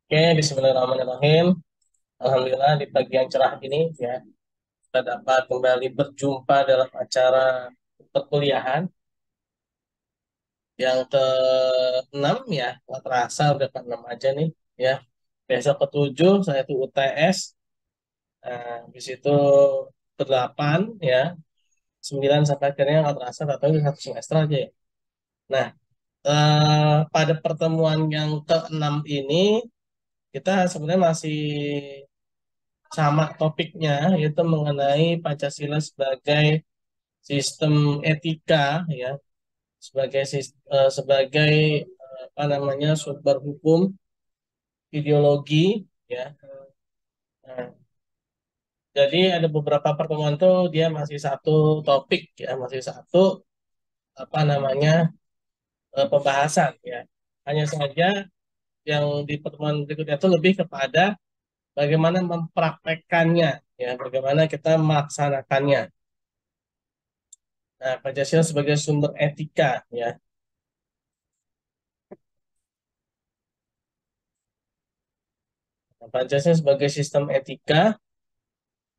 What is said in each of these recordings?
Oke, Bismillahirrahmanirrahim. Alhamdulillah di pagi yang cerah ini ya kita dapat kembali berjumpa dalam acara perkuliahan yang ke-6 ya. Nggak terasa udah ke-6 aja nih ya. Besok ke-7 saya tuh UTS. Habis itu ke-8 ya. 9 sampai akhirnya nggak terasa atau satu semester aja ya. Nah, pada pertemuan yang ke-6 ini kita sebenarnya masih sama topiknya, yaitu mengenai Pancasila sebagai sistem etika ya, sebagai apa namanya sumber hukum ideologi ya. Nah, jadi ada beberapa pertemuan tuh dia masih satu topik ya, masih satu apa namanya pembahasan ya. Hanya saja yang di pertemuan berikutnya itu lebih kepada bagaimana mempraktekkannya ya, bagaimana kita melaksanakannya. Nah, Pancasila sebagai sumber etika ya. Nah, Pancasila sebagai sistem etika.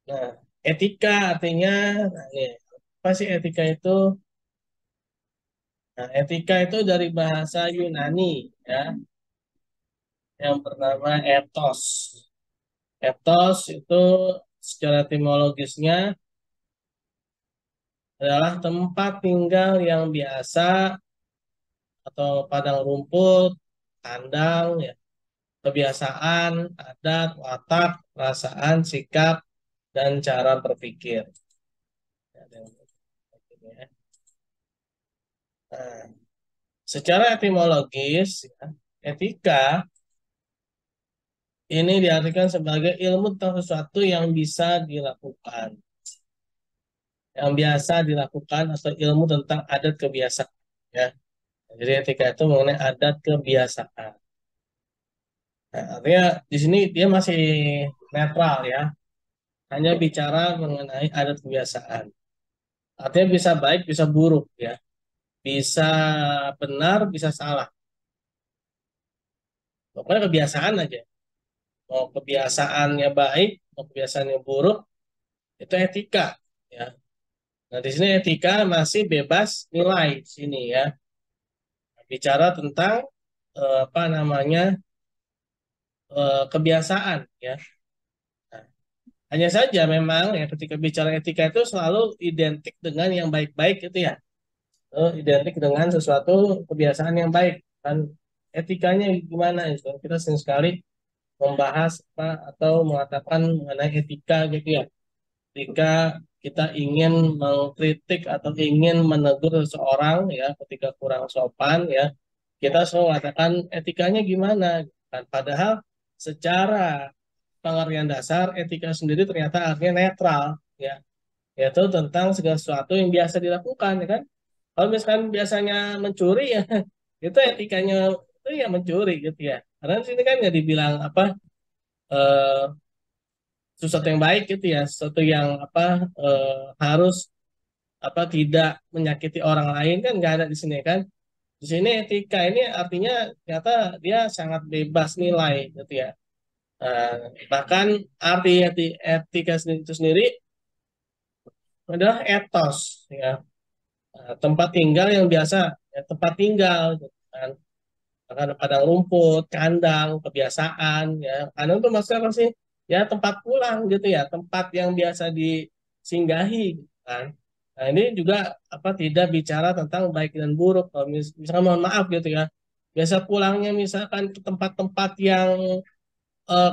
Nah, etika artinya, nah, ini, apa sih etika itu? Nah, etika itu dari bahasa Yunani ya, yang bernama ethos. Ethos itu secara etimologisnya adalah tempat tinggal yang biasa atau padang rumput, kandang, ya, kebiasaan, adat, watak, perasaan, sikap, dan cara berpikir. Ya, ya. Nah, secara etimologis, ya, etika ini diartikan sebagai ilmu tentang sesuatu yang bisa dilakukan, yang biasa dilakukan atau ilmu tentang adat kebiasaan. Ya, jadi etika itu mengenai adat kebiasaan. Nah, artinya di sini dia masih netral ya, hanya bicara mengenai adat kebiasaan. Artinya bisa baik, bisa buruk ya, bisa benar, bisa salah. Pokoknya kebiasaan aja. Mau kebiasaannya baik, mau kebiasaannya buruk, itu etika. Ya. Nah, di sini etika masih bebas nilai di sini ya. Bicara tentang apa namanya kebiasaan ya. Nah, hanya saja memang ya ketika bicara etika itu selalu identik dengan yang baik-baik itu ya. Identik dengan sesuatu kebiasaan yang baik dan etikanya gimana itu. Kita sering sekali membahas apa atau mengatakan mengenai etika gitu ya. Ketika kita ingin mengkritik atau ingin menegur seseorang ya ketika kurang sopan ya kita selalu mengatakan etikanya gimana kan padahal secara pengertian dasar etika sendiri ternyata artinya netral ya yaitu tentang segala sesuatu yang biasa dilakukan ya kan kalau misalkan biasanya mencuri ya itu etikanya itu ya mencuri gitu ya karena di sini kan nggak dibilang apa eh, sesuatu yang baik gitu ya sesuatu yang apa harus apa tidak menyakiti orang lain kan nggak ada di sini kan di sini etika ini artinya ternyata dia sangat bebas nilai gitu ya. Bahkan arti etika itu sendiri adalah etos ya. Tempat tinggal yang biasa ya, tempat tinggal gitu kan. Bahkan padang rumput kandang kebiasaan ya kandang itu maksudnya apa sih ya tempat pulang gitu ya tempat yang biasa disinggahi gitu kan. Nah, ini juga apa tidak bicara tentang baik dan buruk. Kalau misalkan mohon maaf gitu ya, biasa pulangnya misalkan ke tempat-tempat yang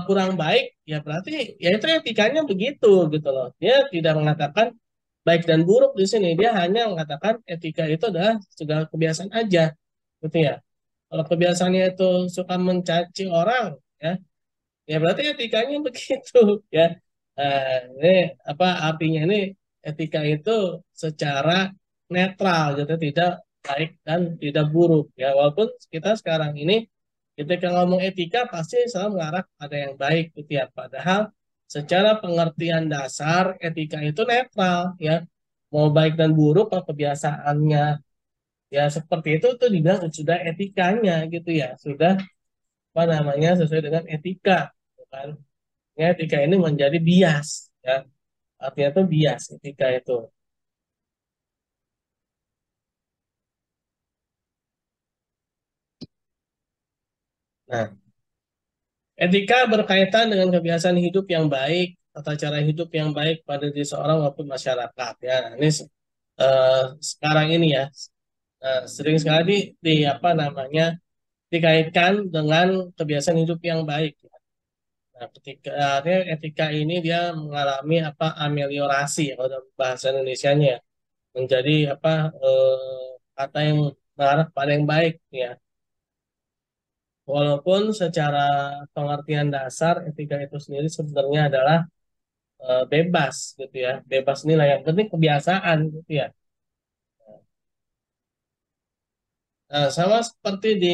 kurang baik, ya berarti ya itu etikanya begitu gitu loh. Dia tidak mengatakan baik dan buruk di sini. Dia hanya mengatakan etika itu adalah segala kebiasaan aja, gitu ya. Kalau kebiasaannya itu suka mencaci orang, ya, ya berarti etikanya begitu, ya. Ini apa artinya ini etika itu secara netral gitu, tidak baik dan tidak buruk ya. Walaupun kita sekarang ini ketika ngomong etika pasti selalu mengarah pada yang baik gitu ya. Padahal secara pengertian dasar etika itu netral ya. Mau baik dan buruk kalau kebiasaannya ya seperti itu tuh dibilang sudah etikanya gitu ya. Sudah apa namanya sesuai dengan etika, gitu kan? Ya, etika ini menjadi bias, ya. Artinya itu bias etika itu. Nah, etika berkaitan dengan kebiasaan hidup yang baik, tata cara hidup yang baik pada diri seorang maupun masyarakat. Ya, nah, ini sekarang ini ya sering sekali di apa namanya dikaitkan dengan kebiasaan hidup yang baik. Nah, ketika artinya etika ini dia mengalami apa ameliorasi ya, kalau dalam bahasa Indonesianya ya, menjadi apa kata yang mengarah pada yang baik ya. Walaupun secara pengertian dasar etika itu sendiri sebenarnya adalah bebas gitu ya, bebas nilai. Yang penting kebiasaan gitu ya. Nah, sama seperti di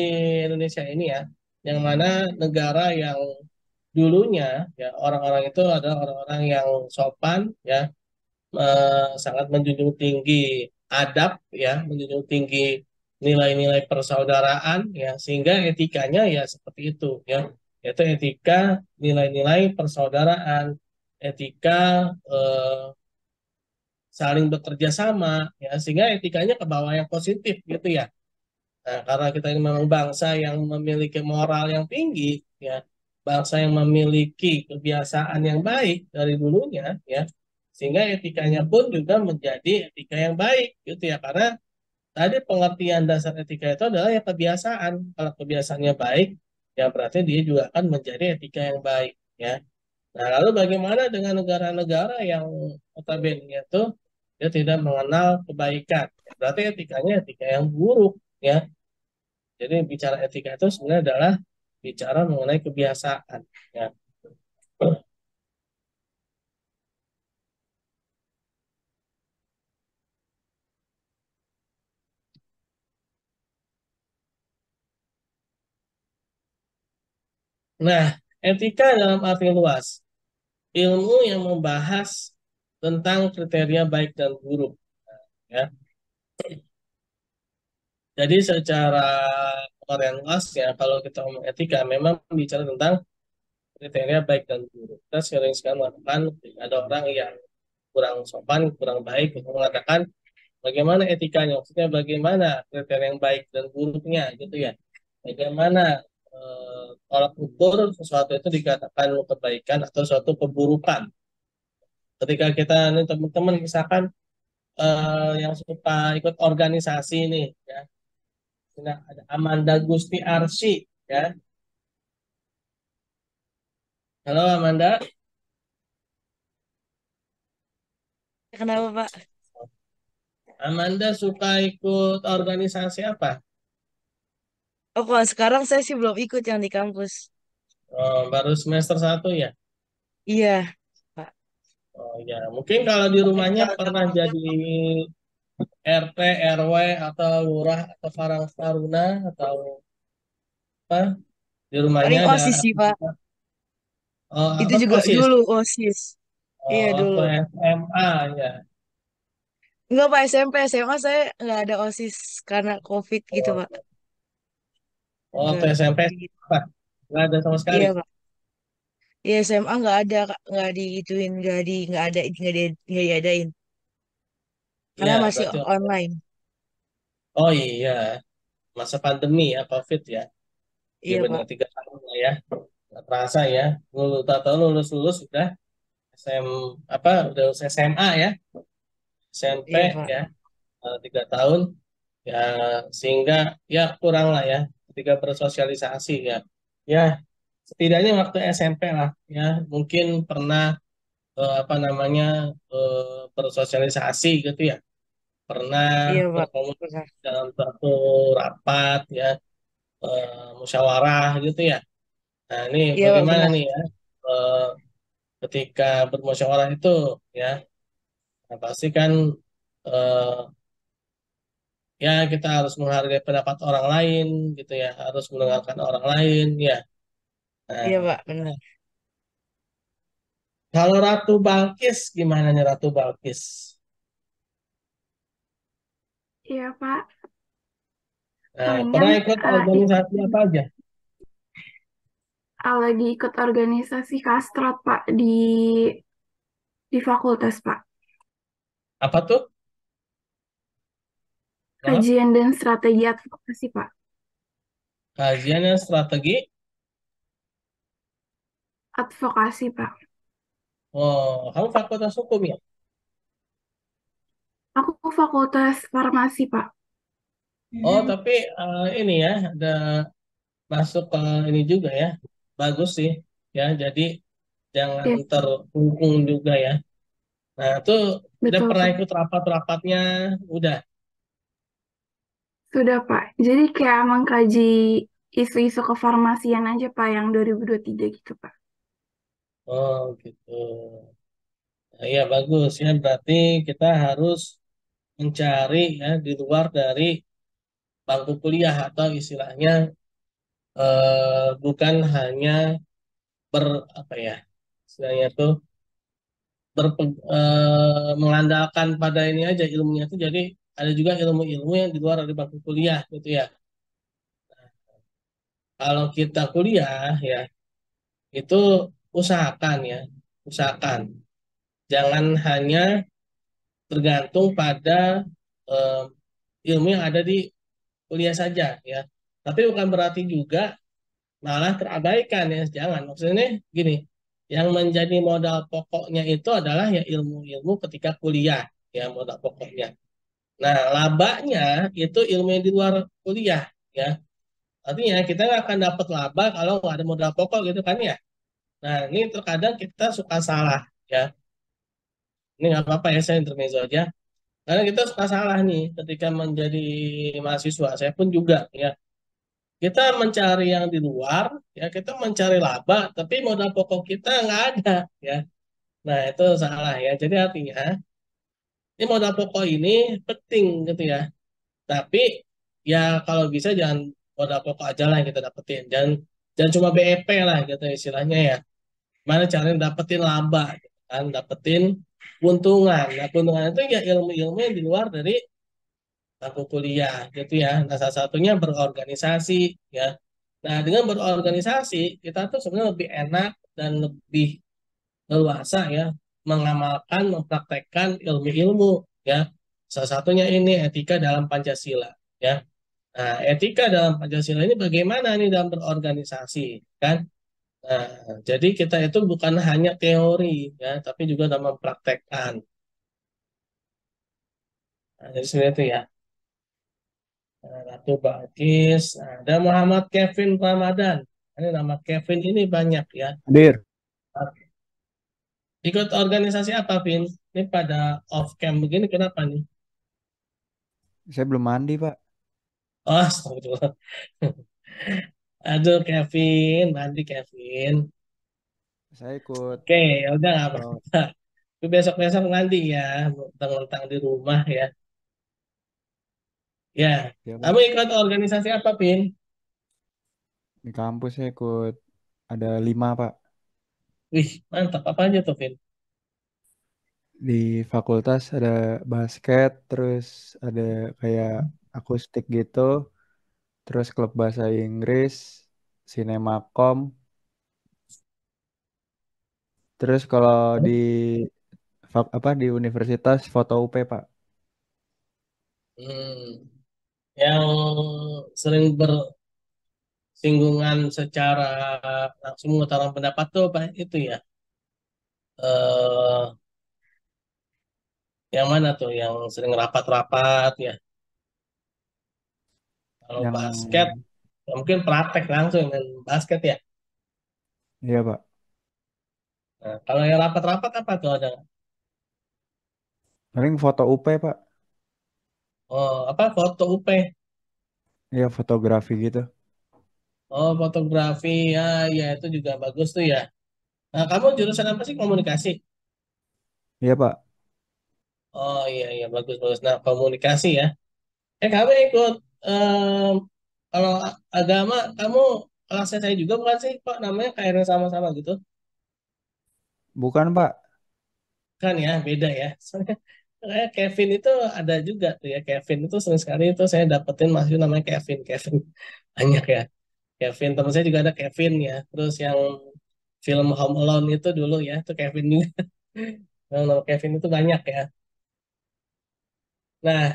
Indonesia ini ya, yang mana negara yang dulunya ya orang-orang itu adalah orang-orang yang sopan ya, sangat menjunjung tinggi adab ya, menjunjung tinggi nilai-nilai persaudaraan ya, sehingga etikanya ya seperti itu ya, yaitu etika nilai-nilai persaudaraan, etika eh, saling bekerja sama ya, sehingga etikanya ke bawah yang positif gitu ya. Nah, karena kita ini memang bangsa yang memiliki moral yang tinggi, ya, bangsa yang memiliki kebiasaan yang baik dari dulunya, ya, sehingga etikanya pun juga menjadi etika yang baik, gitu ya. Karena tadi pengertian dasar etika itu adalah ya kebiasaan. Kalau kebiasaannya baik, ya berarti dia juga akan menjadi etika yang baik, ya. Nah, lalu bagaimana dengan negara-negara yang notabene itu dia tidak mengenal kebaikan? Ya, berarti etikanya etika yang buruk, ya. Jadi bicara etika itu sebenarnya adalah bicara mengenai kebiasaan. Ya. Nah, etika dalam arti luas, ilmu yang membahas tentang kriteria baik dan buruk. Ya. Jadi secara pengertian luas ya, kalau kita ngomong etika, memang bicara tentang kriteria baik dan buruk. Kita sering sekali mengatakan ada orang yang kurang sopan, kurang baik, untuk mengatakan bagaimana etikanya, maksudnya bagaimana kriteria yang baik dan buruknya gitu ya. Bagaimana tolak ukur sesuatu itu dikatakan kebaikan atau suatu keburukan. Ketika kita nih teman-teman misalkan yang suka ikut organisasi nih ya. Nah, ada Amanda Gusti Arsy ya. Halo Amanda. Kenapa, Pak? Amanda suka ikut organisasi apa? Oh, kalau sekarang saya sih belum ikut yang di kampus. Baru semester 1 ya. Iya, Pak. Oh ya, mungkin kalau di rumahnya pernah jadi RT, RW atau lurah atau karang taruna atau apa di rumahnya Paling ada OSIS sih, Pak. aktivitas Itu apa juga OSIS dulu OSIS. Iya, dulu. waktu SMA ya. Enggak, Pak, SMP. SMA saya nggak ada OSIS karena COVID gitu, Pak. Oh, waktu Nggak. SMP Gitu. apa? Nggak ada sama sekali. Iya, Pak. Iya, SMA nggak ada, Kak. Nggak digituin, nggak diadain. Karena Ya, masih berarti online. oh iya, masa pandemi ya COVID ya. Iya Iya, benar Pak. 3 tahun lah ya. Nggak terasa ya. Lulus atau lulus lulus sudah SM apa udah lulus SMA ya. SMP Iya, Pak. ya 3 tahun ya, sehingga ya kurang lah ya ketika bersosialisasi ya. Ya setidaknya waktu SMP lah ya, mungkin pernah apa namanya bersosialisasi gitu ya, pernah Iya, Pak. berkomunikasi Benar. dalam suatu rapat ya, musyawarah gitu ya. Nah ini Iya, Pak, bagaimana benar. nih ya eh, ketika bermusyawarah itu ya, nah, pasti kan eh, ya kita harus menghargai pendapat orang lain gitu ya, harus mendengarkan orang lain ya. Iya, Nah, Pak, benar. kalau Ratu Balkis gimana nih Ratu Balkis? Iya, Pak. Nah, Palingan pernah ikut ikut organisasi apa aja? lagi ikut organisasi Kastrat, Pak, di fakultas, Pak. Apa tuh? Maaf, Kajian dan strategi advokasi, Pak. kajian yang strategi. Advokasi, Pak. Oh, kamu fakultas hukum ya? Aku fakultas farmasi, Pak. Oh, tapi ini ya, ada masuk ke ini juga ya. Bagus sih, ya. Jadi jangan Ya, terkungkung juga ya. Nah, itu udah betul, pernah Pak. ikut rapat-rapatnya, udah. Sudah, Pak. Jadi kayak mengkaji isu-isu kefarmasian aja, Pak, yang 2023 gitu, Pak. Oh, gitu. Nah, iya bagus ya. Berarti kita harus mencari ya di luar dari bangku kuliah atau istilahnya bukan hanya ber apa ya istilahnya tuh mengandalkan pada ini aja ilmunya tuh jadi ada juga ilmu-ilmu yang di luar dari bangku kuliah gitu ya. Kalau kita kuliah ya itu usahakan ya usahakan jangan hanya tergantung pada eh, ilmu yang ada di kuliah saja ya. Tapi bukan berarti juga malah terabaikan ya. Jangan. Maksudnya gini, yang menjadi modal pokoknya itu adalah ya ilmu-ilmu ketika kuliah ya modal pokoknya. Nah, labanya itu ilmu yang di luar kuliah ya. Artinya kita nggak akan dapat laba kalau nggak ada modal pokok gitu kan ya. Nah, ini terkadang kita suka salah ya. Ini nggak apa-apa ya saya intermezzo aja. Karena kita suka salah nih ketika menjadi mahasiswa. Saya pun juga ya. Kita mencari yang di luar, ya kita mencari laba, tapi modal pokok kita nggak ada, ya. Nah itu salah ya. Jadi artinya ini modal pokok ini penting gitu ya. Tapi ya kalau bisa jangan modal pokok aja lah yang kita dapetin. Jangan cuma BEP lah gitu istilahnya ya. Mana caranya dapetin laba, gitu kan? Dapetin keuntungan. Nah keuntungan itu ya ilmu-ilmu yang di luar dari aku kuliah gitu ya. Nah, salah satunya berorganisasi ya. Nah, dengan berorganisasi kita tuh sebenarnya lebih enak dan lebih leluasa ya mengamalkan, mempraktekkan ilmu-ilmu ya. Salah satunya ini etika dalam Pancasila ya. Nah, etika dalam Pancasila ini bagaimana nih dalam berorganisasi kan? Nah, jadi kita itu bukan hanya teori ya, tapi juga dalam mempraktekkan. Nah, jadi seperti itu ya. Nah, Ratu Balkis, ada Muhammad Kevin Ramadan. Ini nama Kevin ini banyak ya. Hadir. Ikut organisasi apa, Vin? Ini pada off cam begini kenapa nih? Saya belum mandi, Pak. Oh, astagfirullah. Aduh, Kevin, mandi Kevin. Saya ikut Oke, ya udah nggak oh, apa-apa. Tapi besok-besok nanti ya, mentang-mentang di rumah ya. Ya, ya, Pak. kamu ikut organisasi apa, Vin? Di kampus saya ikut ada 5, Pak. Wih, mantap apa aja tuh, Vin? Di fakultas ada basket, terus ada kayak akustik gitu, terus klub bahasa Inggris, sinemakom, terus kalau di di universitas foto UP, Pak. Hmm, yang sering bersinggungan secara langsung mengutarakan pendapat tuh apa itu ya? Eh, yang mana tuh? Yang sering rapat-rapat ya? Kalau Yang basket, ya mungkin praktek langsung main basket ya. iya, Pak. Nah, kalau yang rapat-rapat apa tuh ada? Paling foto UP, Pak. Oh, apa foto UP? Iya, fotografi gitu. Oh, fotografi ya, ya itu juga bagus tuh ya. Nah, kamu jurusan apa sih komunikasi? Iya, Pak. Oh iya iya bagus bagus. Nah, komunikasi ya. Kamu ikut kalau agama kamu kelasnya saya juga bukan sih? Kok namanya kayaknya sama-sama gitu? Bukan, Pak. Kan ya, beda ya. Soalnya kayak Kevin itu ada juga tuh ya. Kevin itu sering sekali itu saya dapetin masih namanya Kevin. Kevin banyak ya. Kevin, teman saya juga ada Kevin ya. Terus yang film Home Alone itu dulu ya, itu Kevin juga. Yang nama Kevin itu banyak ya. Nah,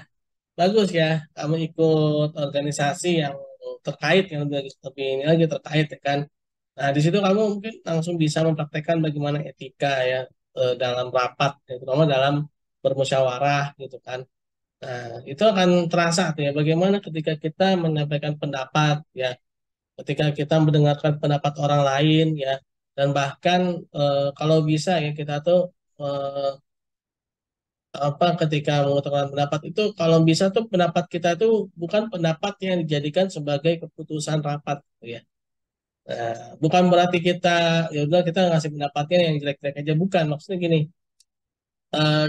bagus ya, kamu ikut organisasi yang terkait, yang lebih ini lagi terkait ya kan. Nah, di situ kamu mungkin langsung bisa mempraktekkan bagaimana etika ya dalam rapat, ya, terutama dalam bermusyawarah gitu kan. Nah, itu akan terasa tuh ya, bagaimana ketika kita menyampaikan pendapat ya, ketika kita mendengarkan pendapat orang lain ya, dan bahkan kalau bisa ya kita tuh eh, ketika mengutarakan pendapat itu kalau bisa tuh pendapat kita itu bukan pendapat yang dijadikan sebagai keputusan rapat gitu ya. Bukan berarti kita ya udah kita ngasih pendapatnya yang jelek-jelek aja, bukan, maksudnya gini,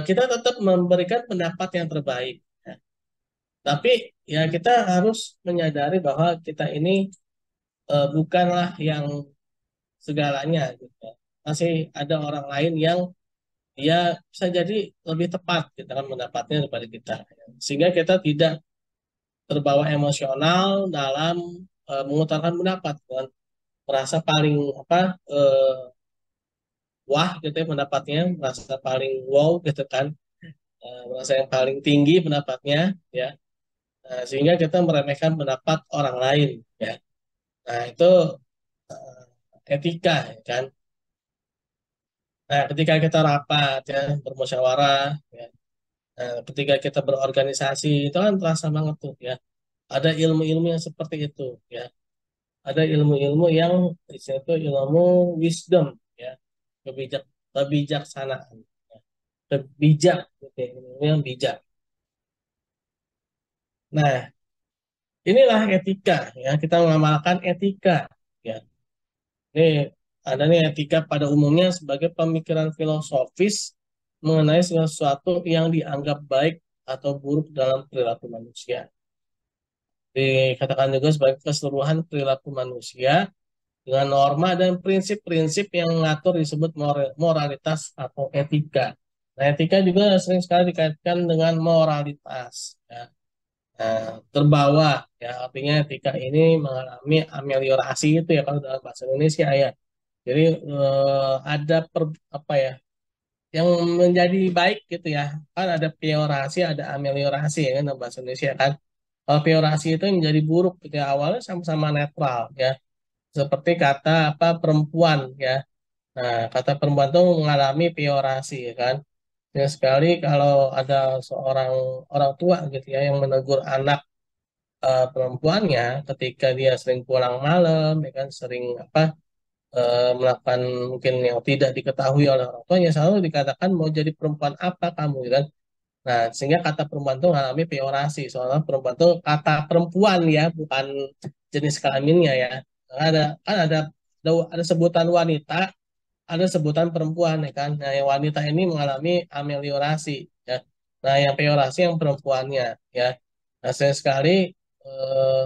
kita tetap memberikan pendapat yang terbaik ya. Tapi ya kita harus menyadari bahwa kita ini bukanlah yang segalanya gitu ya. Masih ada orang lain yang dia bisa jadi lebih tepat kita kan pendapatnya daripada kita ya. Sehingga kita tidak terbawa emosional dalam mengutarakan pendapat kan, merasa paling eh, wah gitu ya pendapatnya, merasa paling wow gitu kan, merasa yang paling tinggi pendapatnya ya. Sehingga kita meremehkan pendapat orang lain ya. Nah itu eh, etika ya kan. Nah ketika kita rapat ya, bermusyawarah ya, ketika kita berorganisasi itu kan terasa banget tuh ya, ada ilmu-ilmu yang seperti itu ya, ada ilmu-ilmu yang itu ilmu wisdom ya, kebijak kebijaksanaan ya. Bijak gitu ya, ilmu yang bijak. Nah, inilah etika ya, kita mengamalkan etika ya. Ini ada nih etika pada umumnya sebagai pemikiran filosofis mengenai segala sesuatu yang dianggap baik atau buruk dalam perilaku manusia. Dikatakan juga sebagai keseluruhan perilaku manusia dengan norma dan prinsip-prinsip yang mengatur disebut moralitas atau etika. Nah, etika juga sering sekali dikaitkan dengan moralitas. Ya. Nah, terbawa, ya artinya etika ini mengalami ameliorasi itu ya kalau dalam bahasa Indonesia ya. Jadi ada apa ya yang menjadi baik gitu ya. Kan ada piorasi, ada ameliorasi ya kan dalam bahasa Indonesia kan. Kalau piorasi itu menjadi buruk gitu ya, awalnya sama-sama netral ya. Seperti kata apa perempuan ya. Nah, kata perempuan itu mengalami piorasi ya kan. Ya sekali kalau ada seorang orang tua gitu ya yang menegur anak perempuannya ketika dia sering pulang malam, ya kan sering melakukan mungkin yang tidak diketahui oleh orang tuanya, selalu dikatakan mau jadi perempuan apa kamu, gitu kan? Nah, sehingga kata perempuan itu mengalami peorasi, soalnya perempuan itu kata perempuan ya, bukan jenis kelaminnya ya. Ada kan ada sebutan wanita, ada sebutan perempuan ya kan. Nah, yang wanita ini mengalami ameliorasi ya. Nah, yang peorasi yang perempuannya ya. Nah, sayang sekali eh,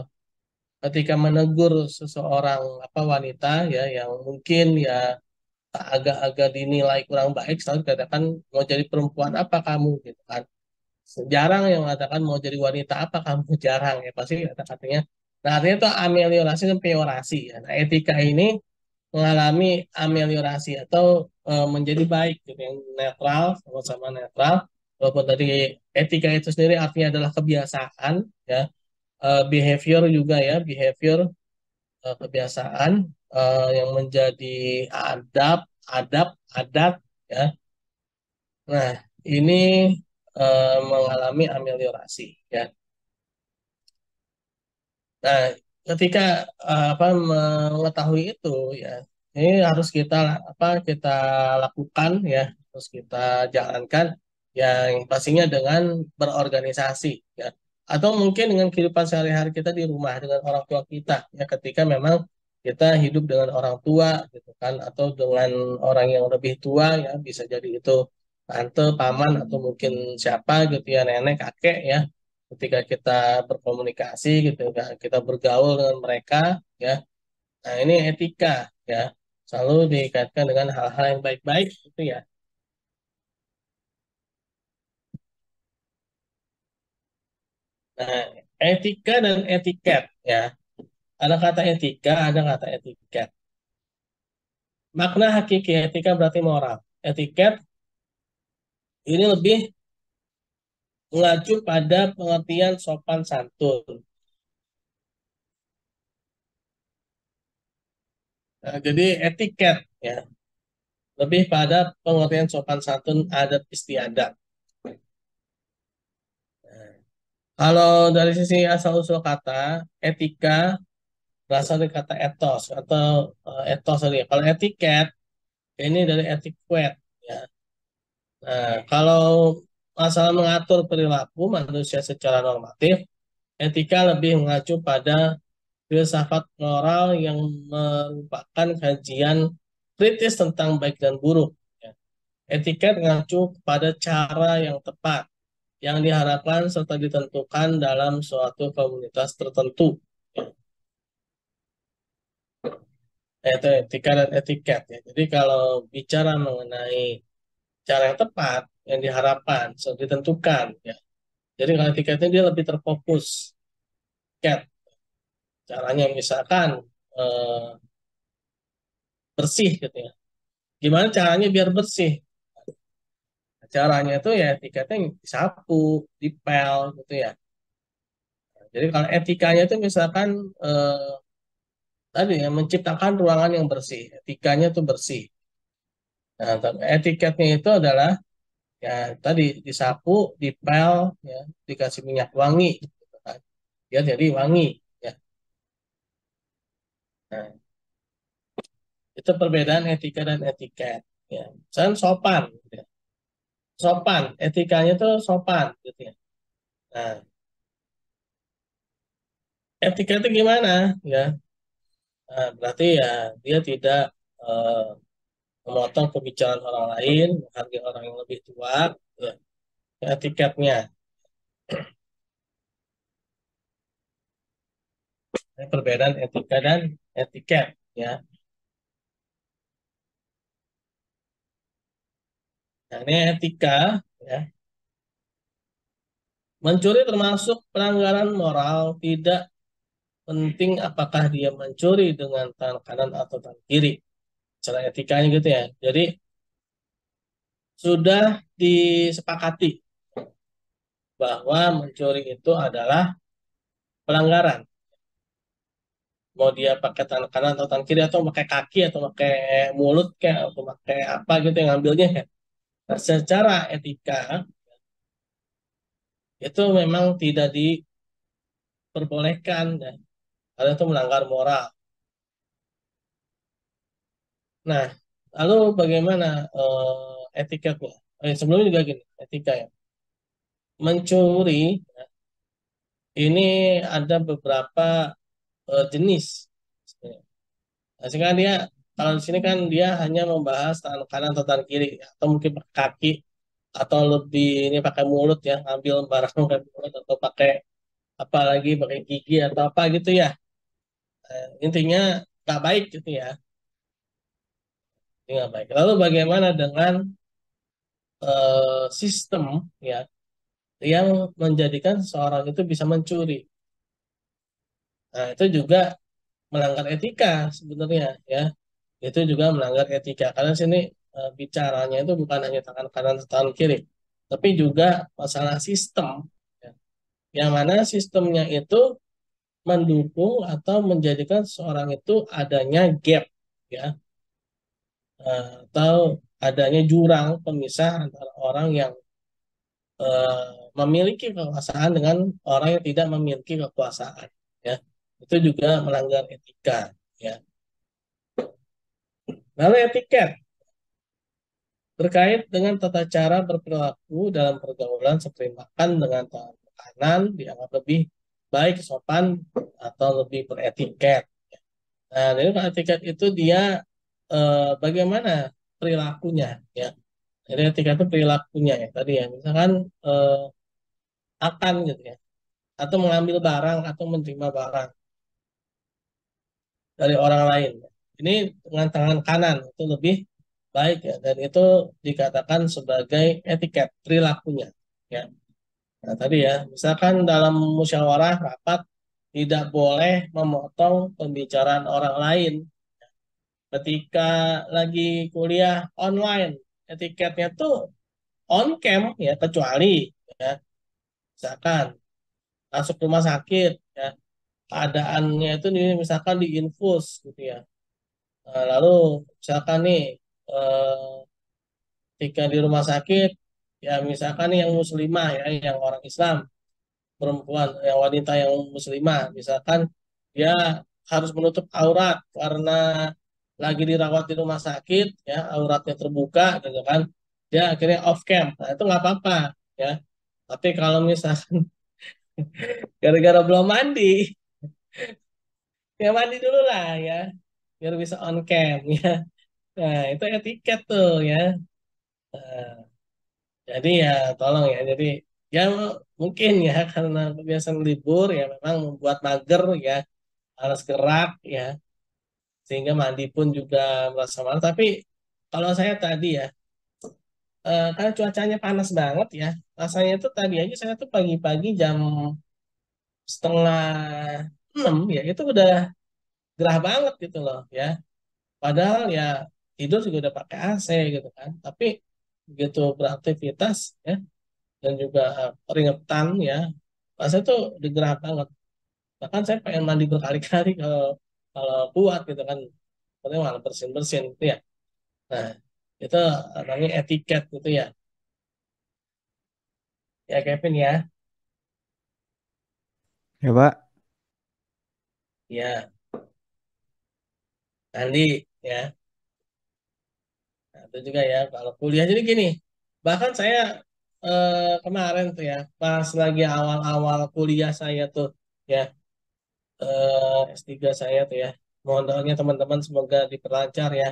ketika menegur seseorang wanita ya yang mungkin ya agak-agak dinilai kurang baik, selalu dikatakan mau jadi perempuan apa kamu gitu kan. Jarang yang mengatakan mau jadi wanita apa kamu, jarang ya, pasti kata-katanya. Nah artinya itu ameliorasi dan peorasi ya. Nah etika ini mengalami ameliorasi atau menjadi baik gitu, yang netral, sama-sama netral. Walaupun tadi etika itu sendiri artinya adalah kebiasaan ya, behavior juga ya, behavior kebiasaan yang menjadi adab, adab, adat ya. Nah, ini mengalami ameliorasi ya. Nah, ketika mengetahui itu ya, ini harus kita lakukan ya, harus kita jalankan yang pastinya dengan berorganisasi ya. Atau mungkin dengan kehidupan sehari-hari kita di rumah dengan orang tua kita ya, ketika memang kita hidup dengan orang tua gitu kan, atau dengan orang yang lebih tua ya, bisa jadi itu tante, paman, atau mungkin siapa gitu ya, nenek, kakek ya, ketika kita berkomunikasi gitu ya, kita bergaul dengan mereka ya. Nah, ini etika ya. Selalu dikaitkan dengan hal-hal yang baik-baik gitu ya. Nah, etika dan etiket ya. Ada kata etika, ada kata etiket. Makna hakiki etika berarti moral. Etiket ini lebih mengacu pada pengertian sopan santun. Nah, jadi etiket ya lebih pada pengertian sopan santun adat istiadat. Nah, kalau dari sisi asal usul kata etika berasal dari kata etos atau etos tadi. Kalau etiket ini dari etiquette ya. Nah, kalau masalah mengatur perilaku manusia secara normatif, etika lebih mengacu pada filsafat moral yang merupakan kajian kritis tentang baik dan buruk. Ya. Etiket mengacu kepada cara yang tepat, yang diharapkan serta ditentukan dalam suatu komunitas tertentu. Itu etika dan etiket. Ya. Jadi kalau bicara mengenai cara yang tepat, yang diharapkan, serta ditentukan. Ya. Jadi kalau etiketnya dia lebih terfokus. Etiket. Caranya misalkan eh, bersih gitu ya. Gimana caranya biar bersih? Caranya itu ya etiketnya disapu, dipel gitu ya. Jadi kalau etikanya itu misalkan tadi ya menciptakan ruangan yang bersih, etikanya itu bersih. Nah, etiketnya itu adalah ya tadi disapu, dipel, ya, dikasih minyak wangi, gitu kan. Dia jadi wangi. Ya. Nah, itu perbedaan etika dan etiket. Ya. Misalnya sopan, gitu ya. Sopan, etikanya itu sopan, gitu ya. Nah, etika itu gimana? Ya, nah, berarti ya dia tidak eh, memotong pembicaraan orang lain, menghargai orang yang lebih tua, ya, etiketnya. Ini perbedaan etika dan etiket, ya. Nah, ini etika, ya. Mencuri termasuk pelanggaran moral, tidak penting apakah dia mencuri dengan tangan kanan atau tangan kiri. Cara etikanya gitu ya. Jadi sudah disepakati bahwa mencuri itu adalah pelanggaran. Mau dia pakai tangan kanan atau tangan kiri atau pakai kaki atau pakai mulut kayak atau pakai apa gitu yang ngambilnya ya. Nah, secara etika itu memang tidak diperbolehkan ya. Karena itu melanggar moral. Nah, lalu bagaimana etiketnya? Sebelumnya juga gini, etika ya. Mencuri ini ada beberapa jenis. Nah, sekarang dia kalau di sini kan dia hanya membahas tangan kanan atau tangan kiri atau mungkin pakai kaki atau lebih ini pakai mulut ya, ambil barang pakai mulut atau pakai apa lagi pakai gigi atau apa gitu ya. Intinya nggak baik gitu ya. Ini nggak baik. Lalu bagaimana dengan sistem ya yang menjadikan seseorang itu bisa mencuri? Nah, itu juga melanggar etika sebenarnya ya. Itu juga melanggar etika karena sini bicaranya itu bukan hanya tangan kanan atau tangan kiri, tapi juga masalah sistem ya. Yang mana sistemnya itu mendukung atau menjadikan seorang itu adanya gap ya, atau adanya jurang pemisah antara orang yang memiliki kekuasaan dengan orang yang tidak memiliki kekuasaan ya. Itu juga melanggar etika ya. Lalu etiket terkait dengan tata cara berperilaku dalam pergaulan seperti makan dengan tangan kanan dianggap lebih baik, sopan, atau lebih beretiket. Nah, dari etiket itu dia bagaimana perilakunya, ya. Jadi etiket itu perilakunya ya tadi ya. Misalkan eh, akan gitu ya, atau mengambil barang atau menerima barang dari orang lain. Ini dengan tangan kanan itu lebih baik ya, dan itu dikatakan sebagai etiket perilakunya. Ya. Nah, tadi ya, misalkan dalam musyawarah rapat tidak boleh memotong pembicaraan orang lain ketika lagi kuliah online. Etiketnya tuh on cam ya, kecuali ya misalkan masuk rumah sakit ya, keadaannya itu misalkan di infus gitu ya. Lalu misalkan nih eh, ketika di rumah sakit ya, misalkan nih yang muslimah ya, yang orang Islam, perempuan yang wanita yang muslimah misalkan dia harus menutup aurat karena lagi dirawat di rumah sakit ya, auratnya terbuka gitu kan, dia akhirnya off cam. Nah itu nggak apa-apa ya. Tapi kalau misalkan gara-gara belum mandi, ya mandi dulu lah ya, biar bisa on cam ya. Nah itu etiket tuh ya. Nah, jadi ya tolong ya, jadi ya mungkin ya karena kebiasaan libur ya memang membuat mager ya, harus gerak ya, sehingga mandi pun juga merasa malas. Tapi kalau saya tadi ya, karena cuacanya panas banget ya, rasanya itu tadi aja saya tuh pagi-pagi jam 5:30 ya, itu udah gerah banget gitu loh ya. Padahal ya tidur juga udah pakai AC gitu kan. Tapi begitu beraktivitas ya, dan juga keringetan ya, rasanya tuh udah gerah banget. Bahkan saya pengen mandi berkali-kali kalau kalau kuat gitu kan. Tapi malah bersin-bersin gitu ya. Nah, itu namanya etiket gitu ya. Ya Kevin ya. Ya Pak. Ya, Andi ya. Nah, itu juga ya kalau kuliah jadi gini. Bahkan saya kemarin tuh ya, pas lagi awal-awal kuliah saya tuh ya, S3 saya tuh ya. Mohon doanya teman-teman semoga diperlancar ya.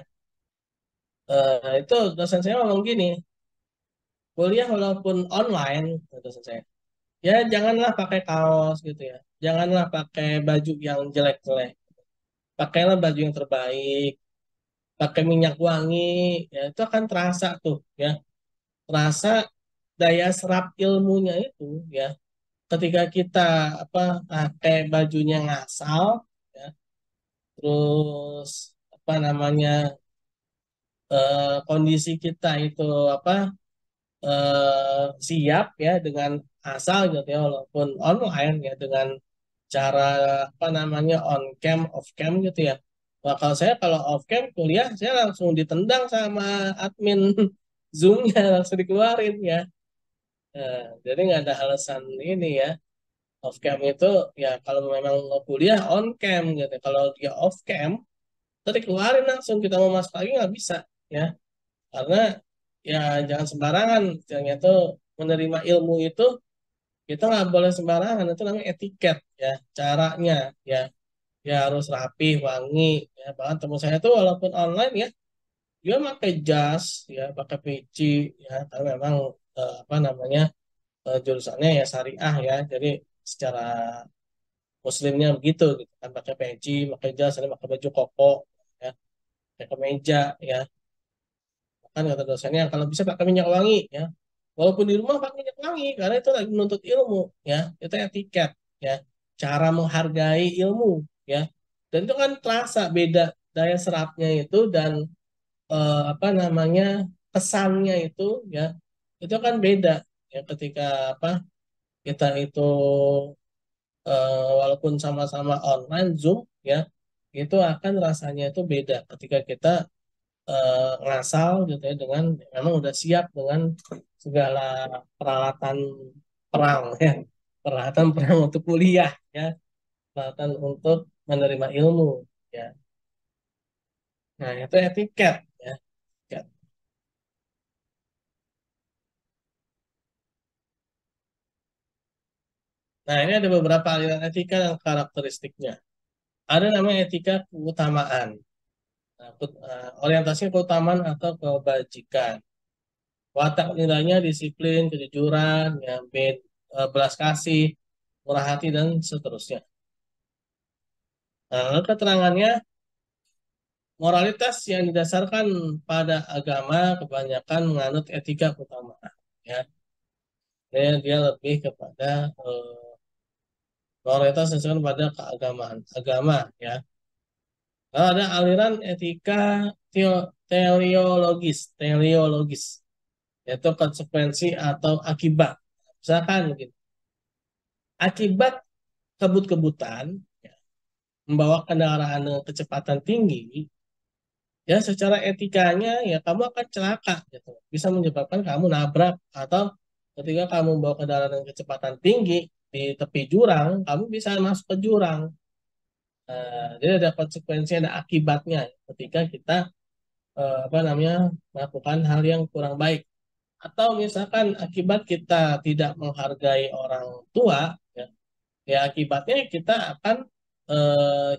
Itu dosen saya ngomong gini, kuliah walaupun online, dosen saya, ya janganlah pakai kaos gitu ya. Janganlah pakai baju yang jelek-jelek. Pakailah baju yang terbaik, pakai minyak wangi, ya itu akan terasa tuh ya. Terasa daya serap ilmunya itu ya. Ketika kita apa pakai bajunya ngasal ya, terus apa namanya, kondisi kita itu apa, siap ya dengan asal gitu ya, walaupun online ya, dengan cara apa namanya on cam off cam gitu ya. Nah, kalau saya kalau off cam kuliah saya langsung ditendang sama admin Zoom-nya, langsung dikeluarin ya. Jadi nggak ada alasan ini ya. Off cam itu ya kalau memang mau kuliah on cam gitu. Kalau dia off cam, tadi keluarin langsung, kita mau masuk lagi nggak bisa ya. Karena ya jangan sembarangan, ternyata menerima ilmu itu kita nggak boleh sembarangan, itu namanya etiket ya, caranya ya, ya harus rapi, wangi ya. Bahkan teman saya tuh walaupun online ya, dia pakai jas ya, pakai peci ya, karena memang apa namanya, jurusannya ya syariah ya, jadi secara muslimnya begitu gitu kan, pakai peci, pakai jas, ada pakai baju koko ya, pakai kemeja ya. Kan kata dosennya kalau bisa pakai minyak wangi ya, walaupun di rumah pakai minyak wangi karena itu lagi menuntut ilmu ya, itu etiket ya, cara menghargai ilmu ya. Dan itu kan terasa beda daya serapnya itu, dan apa namanya, pesannya itu ya, itu kan beda ya ketika apa kita itu walaupun sama-sama online Zoom ya, itu akan rasanya itu beda ketika kita ngasal gitu ya, dengan memang udah siap dengan segala peralatan perang ya, peralatan perang untuk kuliah ya, peralatan untuk menerima ilmu ya. Nah itu etiket ya. Etiket. Nah ini ada beberapa aliran etika dan karakteristiknya. Ada namanya etika keutamaan. Nah, orientasinya keutamaan atau kebajikan. Watak nilainya disiplin, kejujuran, ya, belas kasih, murah hati, dan seterusnya. Nah, lalu keterangannya, moralitas yang didasarkan pada agama kebanyakan menganut etika keutamaan. Ya, dia lebih kepada Moralitas disesuaikan pada keagamaan, agama ya. Kalau ada aliran etika teleologis, yaitu konsekuensi atau akibat. Misalkan gitu, akibat kebut-kebutan ya, membawa kendaraan dengan kecepatan tinggi, ya secara etikanya ya kamu akan celaka gitu. Bisa menyebabkan kamu nabrak atau ketika kamu membawa kendaraan dengan kecepatan tinggi di tepi jurang, kamu bisa masuk ke jurang. Jadi ada konsekuensi, ada akibatnya ketika kita apa namanya melakukan hal yang kurang baik. Atau misalkan akibat kita tidak menghargai orang tua, ya, ya akibatnya kita akan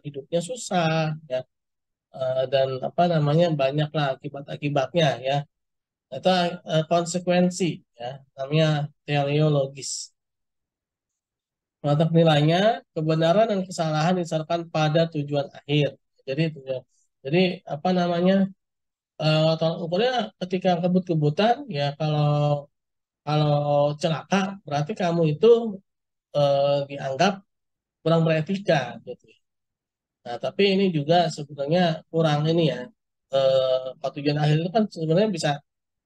hidupnya susah, ya. Dan apa namanya banyaklah akibat-akibatnya, ya. Itu konsekuensi, ya, namanya teleologis. Mata nilainya kebenaran dan kesalahan disasarkan pada tujuan akhir. Jadi, jadi apa namanya tolak ukurnya ketika kebut-kebutan, ya kalau kalau celaka berarti kamu itu dianggap kurang beretika gitu. Nah, tapi ini juga sebenarnya kurang ini ya. Tujuan akhir itu kan sebenarnya bisa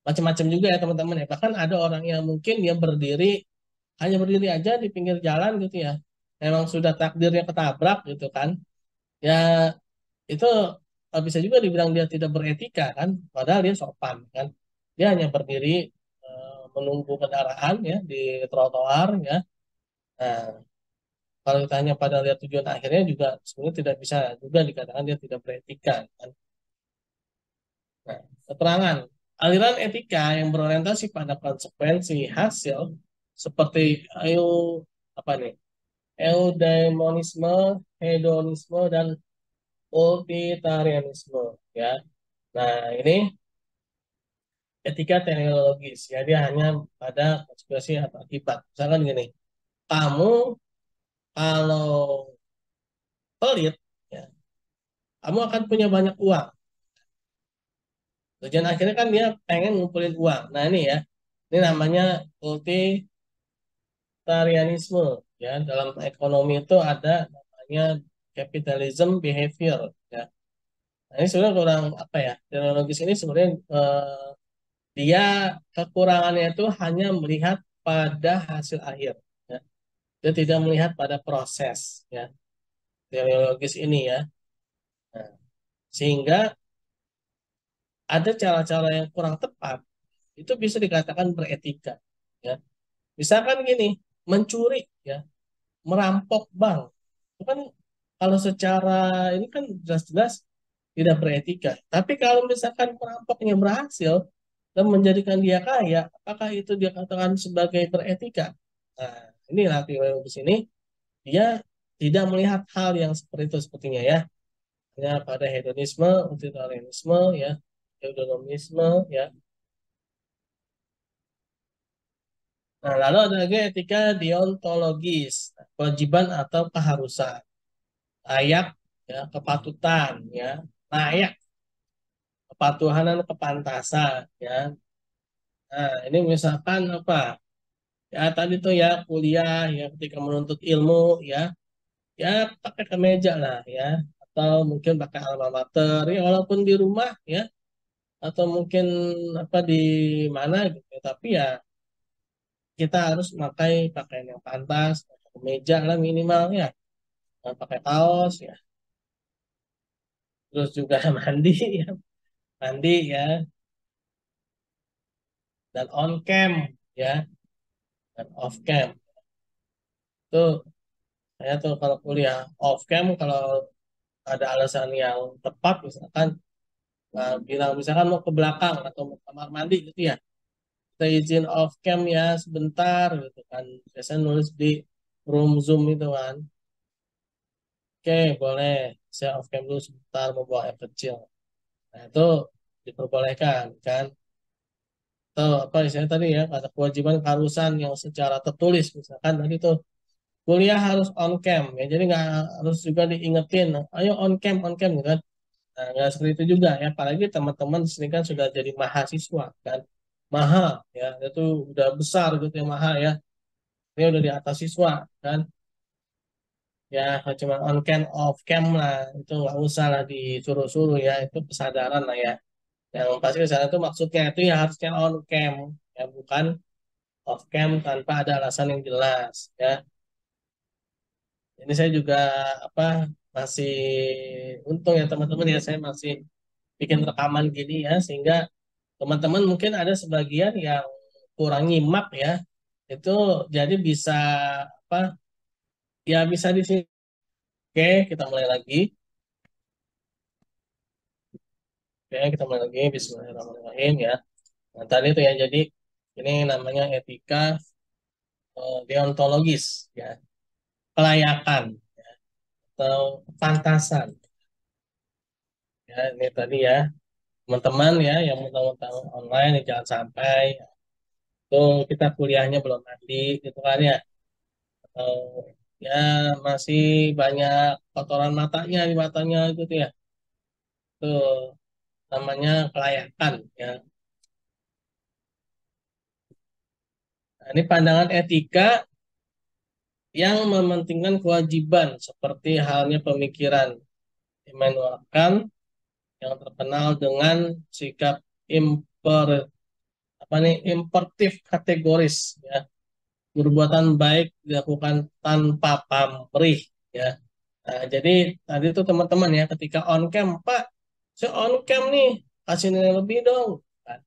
macam-macam juga ya teman-teman ya. Bahkan ada orang yang mungkin dia hanya berdiri aja di pinggir jalan gitu ya. Memang sudah takdirnya ketabrak gitu kan. Ya itu bisa juga dibilang dia tidak beretika kan. Padahal dia sopan kan. Dia hanya berdiri menunggu kendaraan ya di trotoar ya. Nah, kalau ditanya pada lihat tujuan akhirnya juga sebenarnya tidak bisa juga dikatakan dia tidak beretika kan. Nah, keterangan aliran etika yang berorientasi pada konsekuensi hasil seperti ayo apa nih eudaimonisme, hedonisme dan utilitarianisme ya. Nah, ini etika teleologis ya, dia hanya pada konsekuensi atau akibat. Misalkan gini, kamu kalau pelit ya, kamu akan punya banyak uang. Tujuan akhirnya kan dia pengen ngumpulin uang. Nah ini ya, ini namanya utilitarianisme. Ya, dalam ekonomi itu ada namanya capitalism behavior. Ya, nah, ini sebenarnya kurang apa ya? Teknologis ini sebenarnya dia kekurangannya itu hanya melihat pada hasil akhir. Ya. Dia tidak melihat pada proses. Ya, teknologis ini ya. Nah, sehingga ada cara-cara yang kurang tepat itu bisa dikatakan beretika. Ya. Misalkan gini, mencuri, ya, merampok bank, itu kan kalau secara ini kan jelas-jelas tidak beretika. Tapi kalau misalkan perampoknya berhasil dan menjadikan dia kaya, apakah itu dia katakan sebagai beretika? Nah, inilah teori di sini dia tidak melihat hal yang seperti itu sepertinya ya. Hanya pada hedonisme, utilitarianisme, ya, eudaimonisme, ya. Nah, lalu ada lagi etika deontologis, kewajiban atau keharusan, layak, ya, kepatutan, ya, layak, kepatuhan dan kepantasan, ya. Nah, ini misalkan apa? Ya, tadi tuh ya kuliah, ya, ketika menuntut ilmu, ya, ya pakai kemeja lah, ya, atau mungkin pakai alma mater, ya, walaupun di rumah, ya, atau mungkin apa di mana gitu, ya, tapi ya kita harus pakai pakaian yang pantas, pakai kemeja lah minimal ya. Pakai kaos ya, terus juga mandi ya, mandi ya, dan on cam ya, dan off cam. Tuh saya tuh kalau kuliah off cam kalau ada alasan yang tepat misalkan bilang misalkan mau ke belakang atau mau ke kamar mandi gitu ya, kita izin off cam ya sebentar gitu kan. Biasanya nulis di room Zoom itu kan. Oke, boleh. Saya off cam dulu sebentar mau buang air kecil. Nah, itu diperbolehkan kan. Atau apa istilahnya tadi ya, ada kewajiban keharusan yang secara tertulis misalkan tadi tuh kuliah harus on cam ya, jadi nggak harus juga diingetin ayo on cam gitu kan. Nah, nggak seperti itu juga ya, apalagi teman-teman di sini kan sudah jadi mahasiswa kan, mahal ya, itu udah besar gitu ya, mahal ya, ini udah di atas siswa kan. Ya cuma on cam off cam lah, itu nggak usah lah disuruh-suruh ya, itu kesadaran lah ya. Yang pasti kesadaran itu maksudnya itu ya harusnya on cam, ya bukan off cam tanpa ada alasan yang jelas ya. Ini saya juga apa masih untung ya teman-teman ya, saya masih bikin rekaman gini ya, sehingga teman-teman mungkin ada sebagian yang kurang nyimak ya, itu jadi bisa apa ya bisa di sini. Oke, kita mulai lagi. Oke, kita mulai lagi. Bismillahirrahmanirrahim ya. Nah, tadi itu ya, jadi ini namanya etika deontologis ya, kelayakan atau pantasan ya. Ini tadi ya teman-teman ya yang mentang-mentang online ya, jangan sampai tuh kita kuliahnya belum mandi gitu kan ya. Eh, ya masih banyak kotoran matanya di matanya gitu ya. Tuh namanya kelayakan ya. Nah, ini pandangan etika yang mementingkan kewajiban seperti halnya pemikiran Immanuel Kant yang terkenal dengan sikap imper apa nih imperatif kategoris ya, perbuatan baik dilakukan tanpa pamrih ya. Nah, jadi tadi tuh teman-teman ya, ketika on cam, Pak, saya on cam nih, kasih nilai lebih dong. Kan,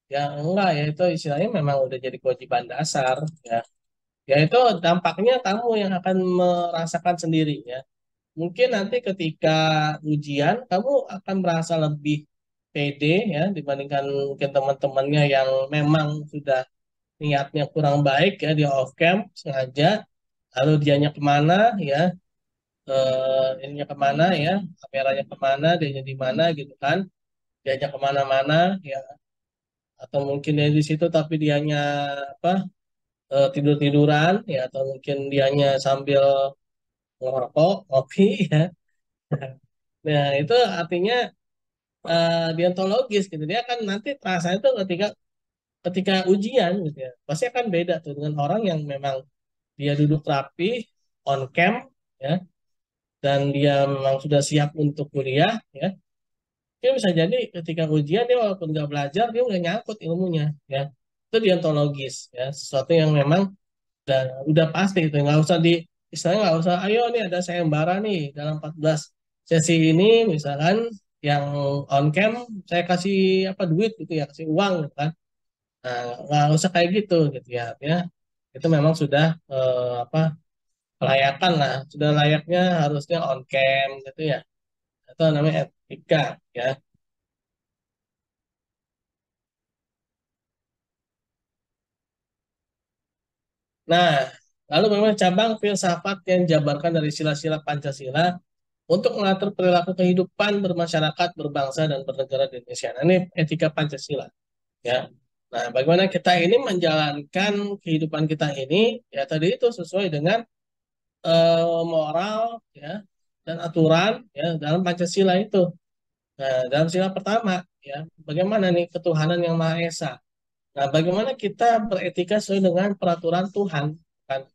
ya enggak ya, itu istilahnya memang udah jadi kewajiban dasar ya. Ya itu dampaknya kamu yang akan merasakan sendiri ya. Mungkin nanti ketika ujian kamu akan merasa lebih pede ya dibandingkan mungkin teman-temannya yang memang sudah niatnya kurang baik ya, dia off cam sengaja, lalu dianya kemana ya, ininya kemana ya, kameranya kemana, dianya di mana gitu kan, diajak kemana-mana ya, atau mungkin dia di situ tapi dianya apa tidur-tiduran ya, atau mungkin dianya sambil ngerokok, ngopi ya. Nah, itu artinya deontologis gitu. Dia akan nanti rasanya itu ketika ketika ujian gitu ya. Pasti akan beda tuh dengan orang yang memang dia duduk rapi, on cam ya, dan dia memang sudah siap untuk kuliah ya. Dia bisa jadi ketika ujian dia walaupun nggak belajar dia udah nyangkut ilmunya ya. Itu deontologis ya, sesuatu yang memang udah pasti itu nggak usah di istilahnya nggak usah ayo nih ada sayembara nih dalam 14 sesi ini misalkan yang on cam saya kasih apa duit gitu ya, kasih uang gitu kan. Nah, nggak usah kayak gitu ya itu memang sudah apa kelayakan lah, sudah layaknya harusnya on cam gitu ya, itu namanya etika ya. Nah, lalu memang cabang filsafat yang dijabarkan dari sila-sila Pancasila untuk mengatur perilaku kehidupan bermasyarakat, berbangsa, dan bernegara di Indonesia. Nah, ini etika Pancasila. Ya. Nah, bagaimana kita ini menjalankan kehidupan kita ini, ya tadi itu sesuai dengan moral, ya, dan aturan, ya, dalam Pancasila itu. Nah, dalam sila pertama, ya, bagaimana nih ketuhanan yang Maha Esa. Nah, bagaimana kita beretika sesuai dengan peraturan Tuhan, kan?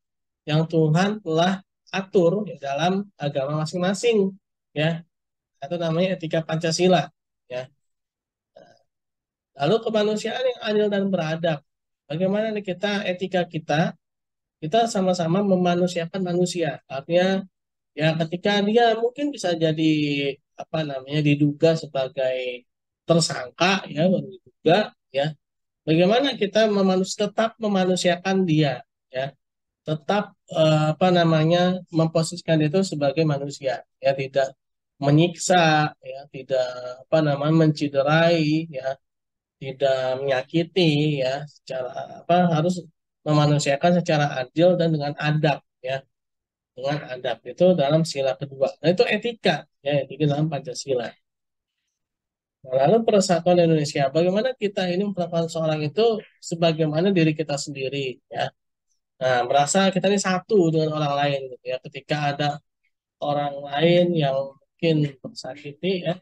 Yang Tuhan telah atur ya, dalam agama masing-masing, ya. Itu namanya etika Pancasila, ya. Lalu kemanusiaan yang adil dan beradab. Bagaimana nih kita etika kita sama-sama memanusiakan manusia. Artinya ya ketika dia mungkin bisa jadi apa namanya diduga sebagai tersangka ya, baru diduga ya. Bagaimana kita tetap memanusiakan dia ya, tetap apa namanya memposisikan itu sebagai manusia ya, tidak menyiksa ya, tidak apa namanya menciderai ya, tidak menyakiti ya, secara apa harus memanusiakan secara adil dan dengan adab ya, dengan adab itu dalam sila kedua. Nah itu etika ya, etika dalam Pancasila. Nah, lalu persatuan Indonesia, bagaimana kita ini memperlakukan seorang itu sebagaimana diri kita sendiri ya. Nah, merasa kita ini satu dengan orang lain gitu ya. Ketika ada orang lain yang mungkin tersakiti ya,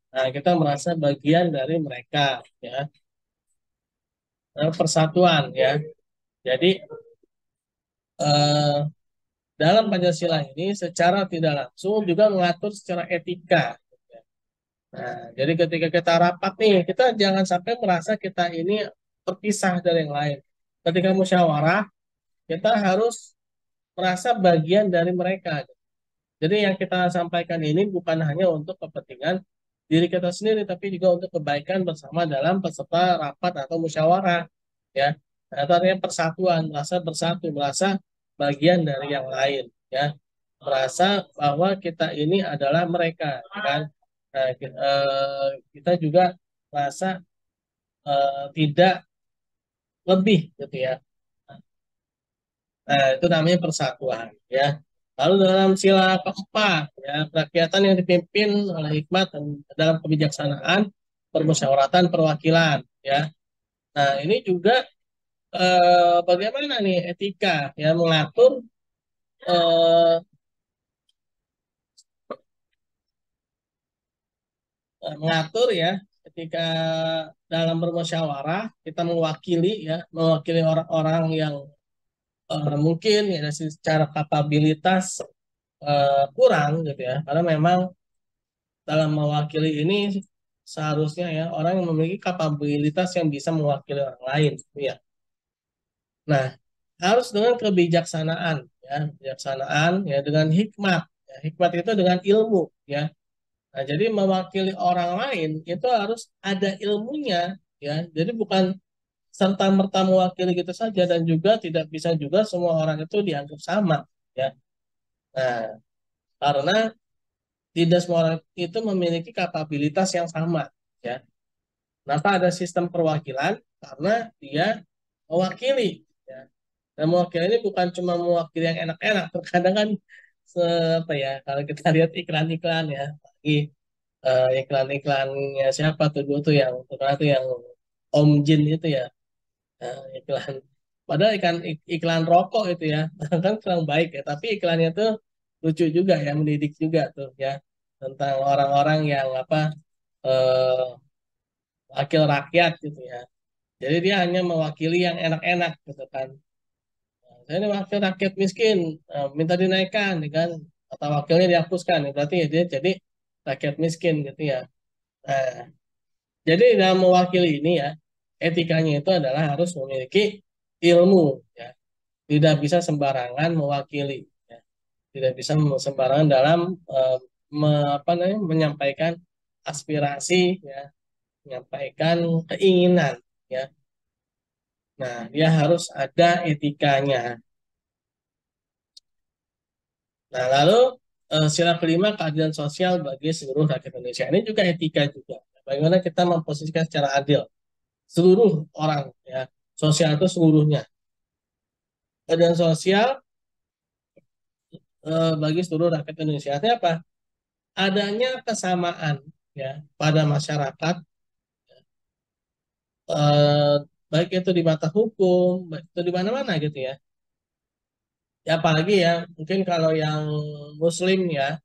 nah kita merasa bagian dari mereka ya. Nah, persatuan ya. Jadi eh, dalam Pancasila ini secara tidak langsung juga mengatur secara etika. Nah, jadi ketika kita rapat nih, kita jangan sampai merasa kita ini terpisah dari yang lain. Ketika musyawarah, kita harus merasa bagian dari mereka. Jadi yang kita sampaikan ini bukan hanya untuk kepentingan diri kita sendiri, tapi juga untuk kebaikan bersama dalam peserta rapat atau musyawarah. Ya, nah, itu artinya persatuan, merasa bersatu, merasa bagian dari yang lain. Ya, merasa bahwa kita ini adalah mereka, kan? Nah, kita juga merasa tidak lebih, gitu ya. Nah, itu namanya persatuan, ya. Lalu dalam sila keempat, ya, kerakyatan yang dipimpin oleh hikmat dan dalam kebijaksanaan, permusyawaratan, perwakilan, ya. Nah, ini juga bagaimana nih etika, ya, eh, mengatur ya ketika dalam bermusyawarah kita mewakili ya, mewakili orang-orang yang mungkin ya secara kapabilitas kurang gitu ya, karena memang dalam mewakili ini seharusnya ya orang yang memiliki kapabilitas yang bisa mewakili orang lain gitu ya. Nah, harus dengan kebijaksanaan ya, kebijaksanaan ya dengan hikmat. Ya, hikmat itu dengan ilmu ya. Nah, jadi mewakili orang lain itu harus ada ilmunya ya. Jadi bukan serta merta mewakili gitu saja, dan juga tidak bisa juga semua orang itu dianggap sama ya. Nah, karena tidak semua orang itu memiliki kapabilitas yang sama ya. Kenapa ada sistem perwakilan? Karena dia mewakili ya. Dan mewakili ini bukan cuma mewakili yang enak-enak. Terkadang kan apa ya, kalau kita lihat iklan-iklan ya, lagi iklan-iklannya siapa tuh dulu tuh yang terkenal tuh yang Om Jin itu ya. Iklan, padahal iklan rokok itu ya kan kurang baik ya, tapi iklannya tuh lucu juga ya, mendidik juga tuh ya, tentang orang-orang yang apa, eh, wakil rakyat gitu ya. Jadi dia hanya mewakili yang enak-enak gitu kan. Nah, saya ini wakil rakyat miskin, minta dinaikkan ya kan, atau wakilnya dihapuskan ya, berarti ya dia jadi rakyat miskin gitu ya. Nah, jadi dalam mewakili ini ya, etikanya itu adalah harus memiliki ilmu ya. Tidak bisa sembarangan mewakili ya. Tidak bisa sembarangan dalam apa namanya, menyampaikan aspirasi ya, menyampaikan keinginan ya. Nah, dia harus ada etikanya. Nah, lalu sila kelima, keadilan sosial bagi seluruh rakyat Indonesia. Ini juga etika juga. Bagaimana kita memposisikan secara adil seluruh orang ya. Sosial itu seluruhnya. Keadilan sosial bagi seluruh rakyat Indonesia. Artinya apa? Adanya kesamaan ya pada masyarakat, eh, baik itu di mata hukum, baik itu di mana-mana gitu ya. Ya apalagi ya, mungkin kalau yang Muslim ya,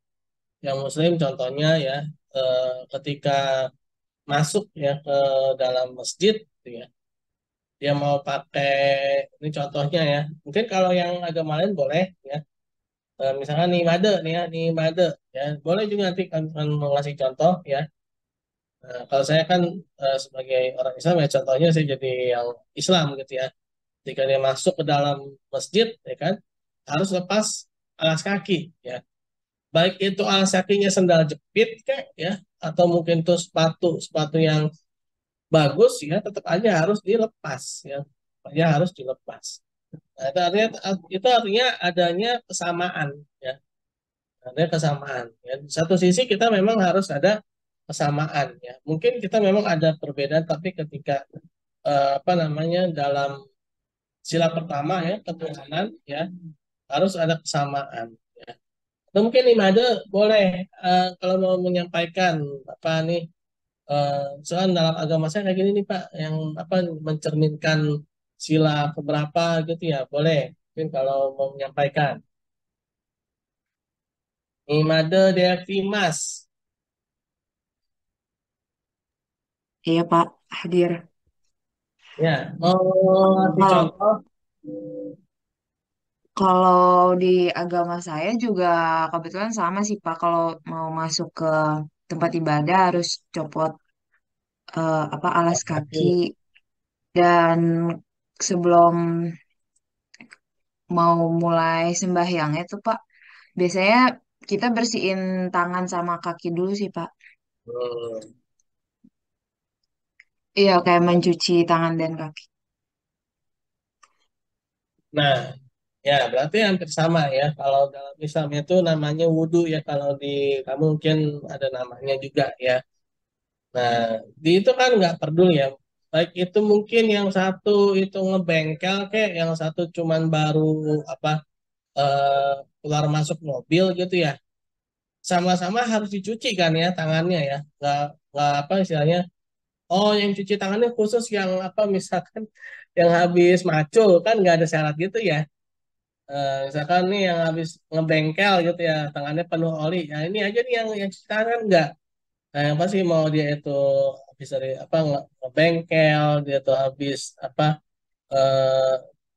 yang Muslim contohnya ya, ketika masuk ya ke dalam masjid gitu ya, dia mau pakai, ini contohnya ya, mungkin kalau yang agama lain boleh ya. Misalkan nih made nih ya, nih made ya, boleh juga nanti kan mau ngasih contoh ya. Nah, kalau saya kan sebagai orang Islam ya, contohnya saya jadi yang Islam gitu ya. Jika dia masuk ke dalam masjid, ya kan, harus lepas alas kaki, ya. Baik itu alas kakinya sendal jepit, kayak ya, atau mungkin itu sepatu sepatu yang bagus, ya, tetap aja harus dilepas, ya, ya harus dilepas. Nah, itu artinya adanya kesamaan, ya, ada kesamaan. Ya. Di satu sisi kita memang harus ada kesamaan, ya. Mungkin kita memang ada perbedaan, tapi ketika apa namanya dalam sila pertama ya, ketuhanan ya, harus ada kesamaan ya. Atau mungkin Imade boleh kalau mau menyampaikan apa nih, soal dalam agama saya kayak gini nih Pak, yang apa mencerminkan sila keberapa gitu ya, boleh mungkin kalau mau menyampaikan. Imade Devimas Iya Pak, hadir. ya, mau ngasih Halo. contoh Kalau di agama saya juga kebetulan sama sih Pak. Kalau mau masuk ke tempat ibadah harus copot alas kaki, Kaki. dan sebelum mau mulai sembahyangnya tuh Pak, biasanya kita bersihin tangan sama kaki dulu sih Pak. Hmm. Iya, kayak mencuci tangan dan kaki. Nah, ya berarti hampir sama ya. Kalau dalam Islam itu namanya wudhu ya. Kalau di kamu mungkin ada namanya juga ya. Nah, di itu kan nggak peduli ya. Baik itu mungkin yang satu itu ngebengkel kayak yang satu cuman baru apa keluar masuk mobil gitu ya. Sama-sama harus dicuci kan ya tangannya ya. Nggak apa istilahnya. Oh, yang cuci tangannya khusus yang apa misalkan yang habis macul kan nggak ada syarat gitu ya. Misalkan nih yang habis ngebengkel gitu ya, tangannya penuh oli. Nah, ini aja nih yang cuci tangan kan enggak. Nah, yang pasti mau dia itu habis dari apa ngebengkel, dia tuh habis apa eh,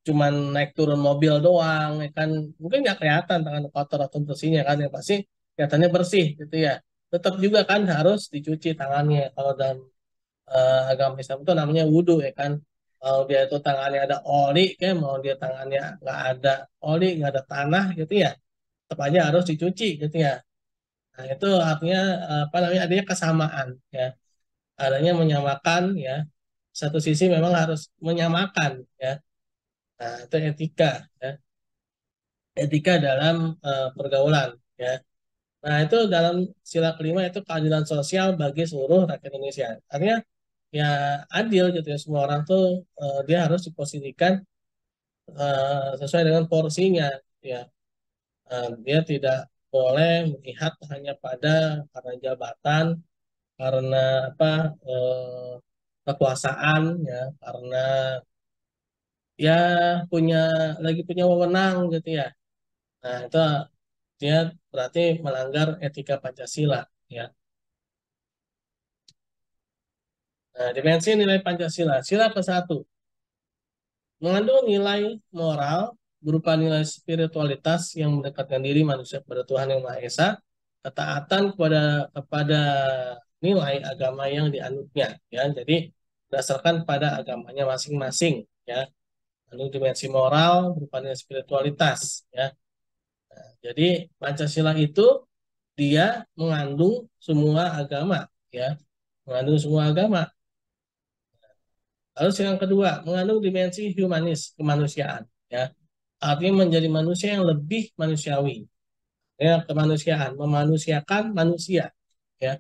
cuman naik turun mobil doang, ya kan mungkin nggak kelihatan tangan kotor atau bersihnya kan, yang pasti kelihatannya bersih gitu ya. Tetap juga kan harus dicuci tangannya kalau dalam agama Islam itu namanya wudhu ya kan. Mau dia itu tangannya ada oli, kan mau dia tangannya nggak ada oli, nggak ada tanah gitu ya, tetap aja harus dicuci gitu ya. Nah itu artinya apa namanya adanya kesamaan ya, adanya menyamakan ya. Satu sisi memang harus menyamakan ya. Nah itu etika ya, etika dalam pergaulan ya. Nah itu dalam sila kelima itu keadilan sosial bagi seluruh rakyat Indonesia. Artinya ya adil gitu ya, semua orang tuh dia harus diposisikan sesuai dengan porsinya ya. Dia tidak boleh melihat hanya pada karena jabatan, karena apa eh, kekuasaan ya, karena ya punya lagi punya wewenang gitu ya. Nah itu dia berarti melanggar etika Pancasila ya. Nah, dimensi nilai Pancasila, sila ke-1 mengandung nilai moral berupa nilai spiritualitas yang mendekatkan diri manusia kepada Tuhan Yang Maha Esa, ketaatan kepada nilai agama yang dianutnya, ya. Jadi berdasarkan pada agamanya masing-masing, ya. Lalu dimensi moral berupa nilai spiritualitas, ya. Jadi Pancasila itu dia mengandung semua agama, ya, mengandung semua agama. Lalu yang kedua, mengandung dimensi humanis, kemanusiaan, ya. Artinya menjadi manusia yang lebih manusiawi. Ya, kemanusiaan, memanusiakan manusia, ya,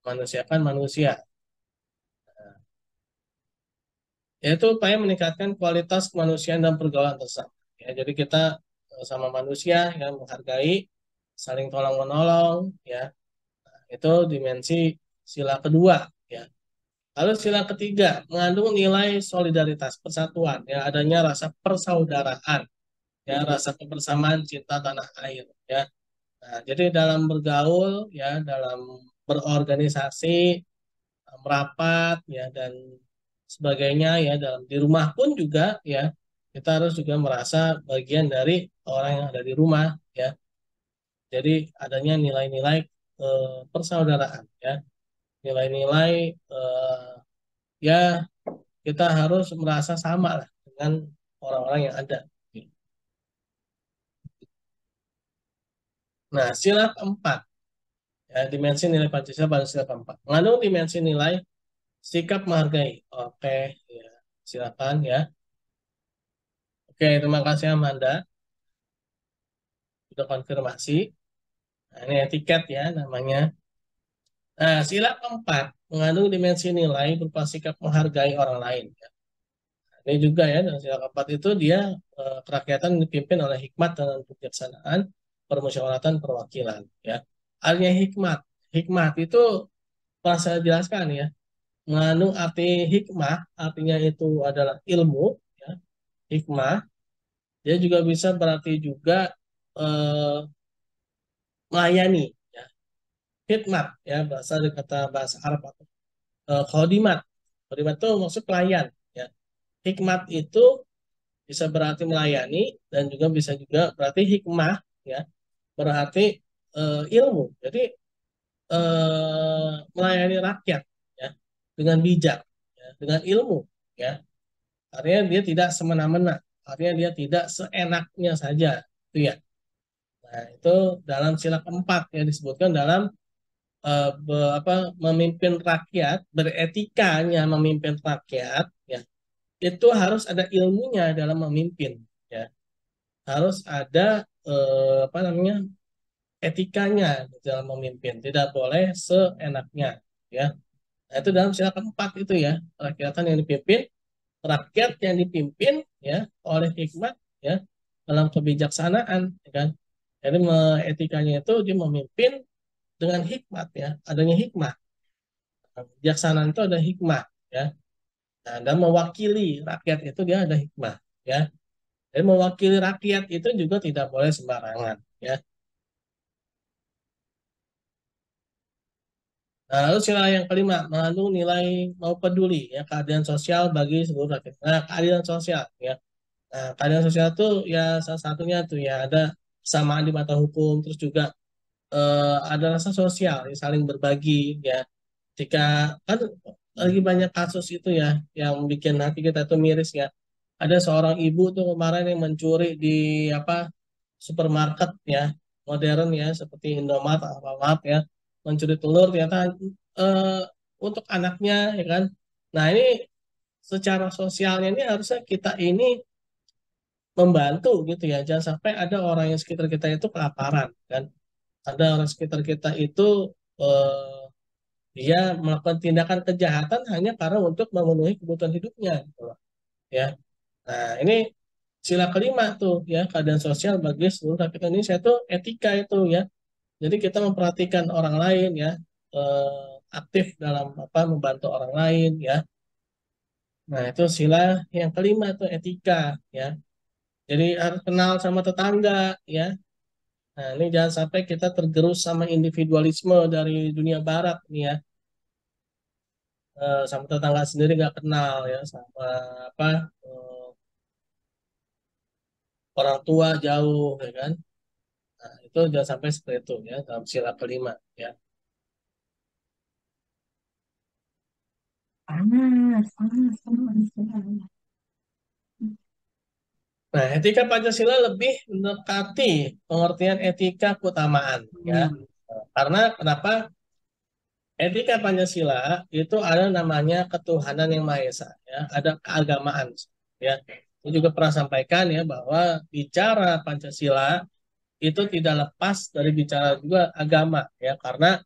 manusiakan manusia. Yaitu upaya meningkatkan kualitas kemanusiaan dan pergaulan bersama. Ya, jadi kita sama manusia yang menghargai, saling tolong menolong, ya, itu dimensi sila kedua, ya. Lalu sila ketiga mengandung nilai solidaritas, persatuan, ya, adanya rasa persaudaraan, ya, rasa kebersamaan cinta tanah air, ya. Nah, jadi dalam bergaul, ya, dalam berorganisasi, merapat, ya, dan sebagainya, ya, dalam di rumah pun juga, ya, kita harus juga merasa bagian dari orang yang ada di rumah, ya. Jadi adanya nilai-nilai persaudaraan, ya, nilai-nilai ya kita harus merasa sama lah dengan orang-orang yang ada. Nah, sila keempat, ya, dimensi nilai Pancasila pada sila keempat. Mengandung dimensi nilai sikap menghargai. Oke, ya, silakan ya. Oke, terima kasih Amanda sudah konfirmasi. Nah, ini etiket ya namanya. Nah, sila keempat mengandung dimensi nilai berupa sikap menghargai orang lain. Ya. Ini juga ya, dan sila keempat itu dia kerakyatan dipimpin oleh hikmat dan kebijaksanaan, permusyawaratan, perwakilan. Ya, artinya hikmat. Hikmat itu telah saya jelaskan ya. Mengandung arti hikmah, artinya itu adalah ilmu. Ya. Hikmah, dia juga bisa berarti juga eh, melayani. Ya. Khidmat, ya, berasal dari kata bahasa Arab atau khodimat. Khodimat itu maksud pelayan. Ya. Hikmat itu bisa berarti melayani dan juga bisa juga berarti hikmah, ya, berarti ilmu. Jadi melayani rakyat, ya, dengan bijak, ya, dengan ilmu, ya. Artinya dia tidak semena-mena, artinya dia tidak seenaknya saja, itu ya. Nah, itu dalam sila keempat yang disebutkan dalam memimpin rakyat, beretikanya memimpin rakyat, ya. Itu harus ada ilmunya dalam memimpin, ya. Harus ada apa namanya? Etikanya dalam memimpin, tidak boleh seenaknya, ya. Nah, itu dalam sila keempat itu ya, rakyatan yang dipimpin, rakyat yang dipimpin, ya, oleh hikmat, ya, dalam kebijaksanaan, ya kan. Jadi etikanya itu dia memimpin dengan hikmat, ya, adanya hikmah. Kebijaksanaan itu ada hikmah, ya. Nah, dan mewakili rakyat itu dia ada hikmah, ya. Jadi mewakili rakyat itu juga tidak boleh sembarangan, ya. Nah, lalu sila yang kelima, mengandung nilai mau peduli, ya, keadilan sosial bagi seluruh rakyat. Nah, keadilan sosial, ya. Nah, keadilan sosial itu ya salah satunya tuh ya ada kesamaan di mata hukum, terus juga ada rasa sosial, ya, saling berbagi, ya. Jika kan lagi banyak kasus itu ya yang bikin hati kita tuh miris, ya. Ada seorang ibu tuh kemarin yang mencuri di apa supermarket, ya, modern, ya, seperti Indomaret, Alfamart, ya, mencuri telur ternyata eh, untuk anaknya, ya kan. Nah, ini secara sosialnya ini harusnya kita ini membantu gitu ya, jangan sampai ada orang yang sekitar kita itu kelaparan, kan. Ada orang sekitar kita itu eh, dia melakukan tindakan kejahatan hanya karena untuk memenuhi kebutuhan hidupnya, gitu loh, ya. Nah, ini sila kelima tuh, ya, keadaan sosial bagi seluruh rakyat Indonesia itu etika itu, ya. Jadi kita memperhatikan orang lain, ya, aktif dalam apa membantu orang lain, ya. Nah, itu sila yang kelima itu etika, ya. Jadi harus kenal sama tetangga, ya. Nah, ini jangan sampai kita tergerus sama individualisme dari dunia barat nih, ya. Sama tetangga sendiri nggak kenal, ya, sama apa orang tua jauh, ya kan. Nah, itu jangan sampai seperti itu, ya, dalam sila kelima, ya. Panas, panas, panas, panas. Nah, etika Pancasila lebih mendekati pengertian etika keutamaan, ya. Karena kenapa? Etika Pancasila itu ada namanya ketuhanan yang Maha Esa, ya. Ada keagamaan, ya. Saya juga pernah sampaikan, ya, bahwa bicara Pancasila itu tidak lepas dari bicara juga agama, ya. Karena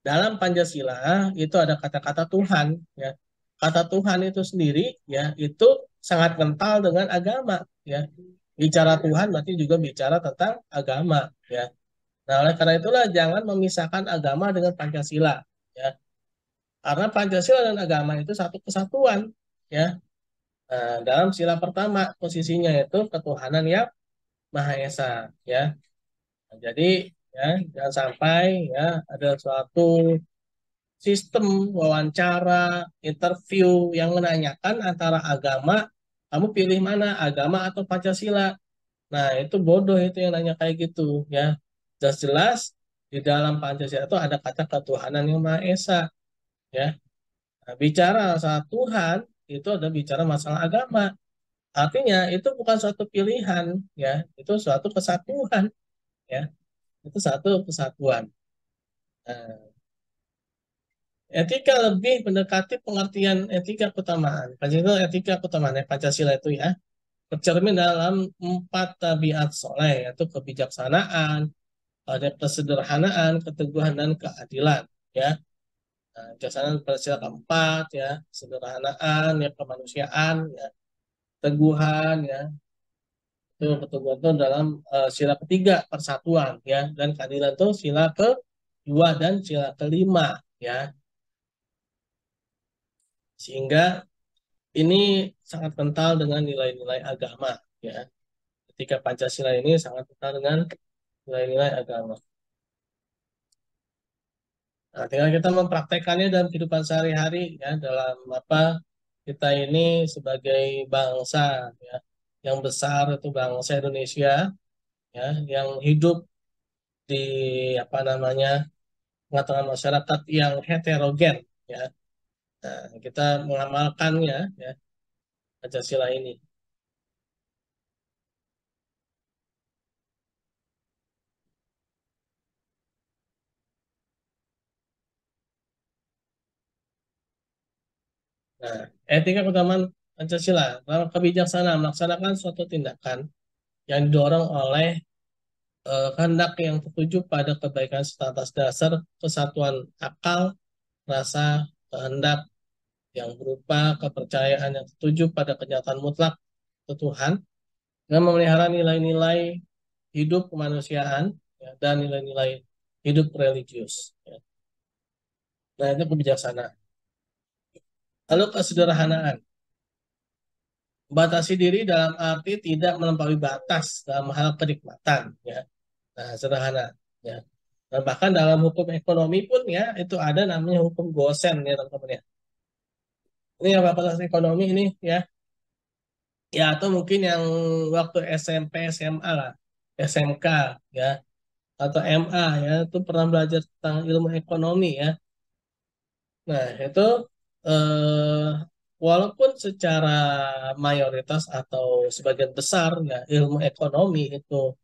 dalam Pancasila itu ada kata-kata Tuhan, ya. Kata Tuhan itu sendiri, ya, itu sangat kental dengan agama, ya. Bicara Tuhan berarti juga bicara tentang agama, ya. Nah, oleh karena itulah jangan memisahkan agama dengan Pancasila, ya. Karena Pancasila dan agama itu satu kesatuan, ya. Nah, dalam sila pertama posisinya itu ketuhanan yang Maha Esa, ya. Nah, jadi, ya, jangan sampai, ya, ada suatu sistem wawancara, interview yang menanyakan antara agama, kamu pilih mana, agama atau Pancasila? Nah, itu bodoh itu yang nanya kayak gitu, ya. Jelas-jelas di dalam Pancasila itu ada kata ketuhanan yang Maha Esa, ya. Nah, bicara saat Tuhan itu ada bicara masalah agama. Artinya itu bukan suatu pilihan, ya. Itu suatu kesatuan, ya. Itu satu kesatuan. Nah, etika lebih mendekati pengertian etika keutamaan. Pancasila etika keutamaan, ya, Pancasila itu, ya, tercermin dalam 4 tabiat soleh, yaitu kebijaksanaan, ada kesederhanaan, keteguhan, dan keadilan, ya. Nah, kebijaksanaan pada sila keempat, ya, sederhanaan, ya, kemanusiaan, ya, teguhan, ya, itu keteguhan itu dalam sila ketiga persatuan, ya, dan keadilan itu sila kedua dan sila kelima, ya. Sehingga ini sangat kental dengan nilai-nilai agama, ya. Ketika Pancasila ini sangat kental dengan nilai-nilai agama. Nah, tinggal kita mempraktekannya dalam kehidupan sehari-hari, ya, dalam apa kita ini sebagai bangsa, ya. yang besar itu bangsa Indonesia, ya, yang hidup di apa namanya tengah-tengah masyarakat yang heterogen, ya. Nah, kita mengamalkannya, ya, Pancasila ini. Nah, etika keutamaan Pancasila dalam kebijaksanaan melaksanakan suatu tindakan yang didorong oleh kehendak yang tertuju pada kebaikan serta atas dasar kesatuan akal, rasa, kehendak yang berupa kepercayaan yang tertuju pada kenyataan mutlak ke Tuhan dengan memelihara nilai-nilai hidup kemanusiaan, ya, dan nilai-nilai hidup religius. Ya. Nah, itu kebijaksanaan. Lalu kesederhanaan. Batasi diri dalam arti tidak melampaui batas dalam hal kenikmatan. Ya. Nah, sederhana. Ya. Dan bahkan dalam hukum ekonomi pun, ya, itu ada namanya hukum Gosen, ya teman-teman, ya. Ini apa batas ekonomi ini, ya. Ya, atau mungkin yang waktu SMP, SMA lah, SMK, ya, atau MA, ya, itu pernah belajar tentang ilmu ekonomi, ya. Nah, itu eh, walaupun secara mayoritas atau sebagian besar, ya, ilmu ekonomi itu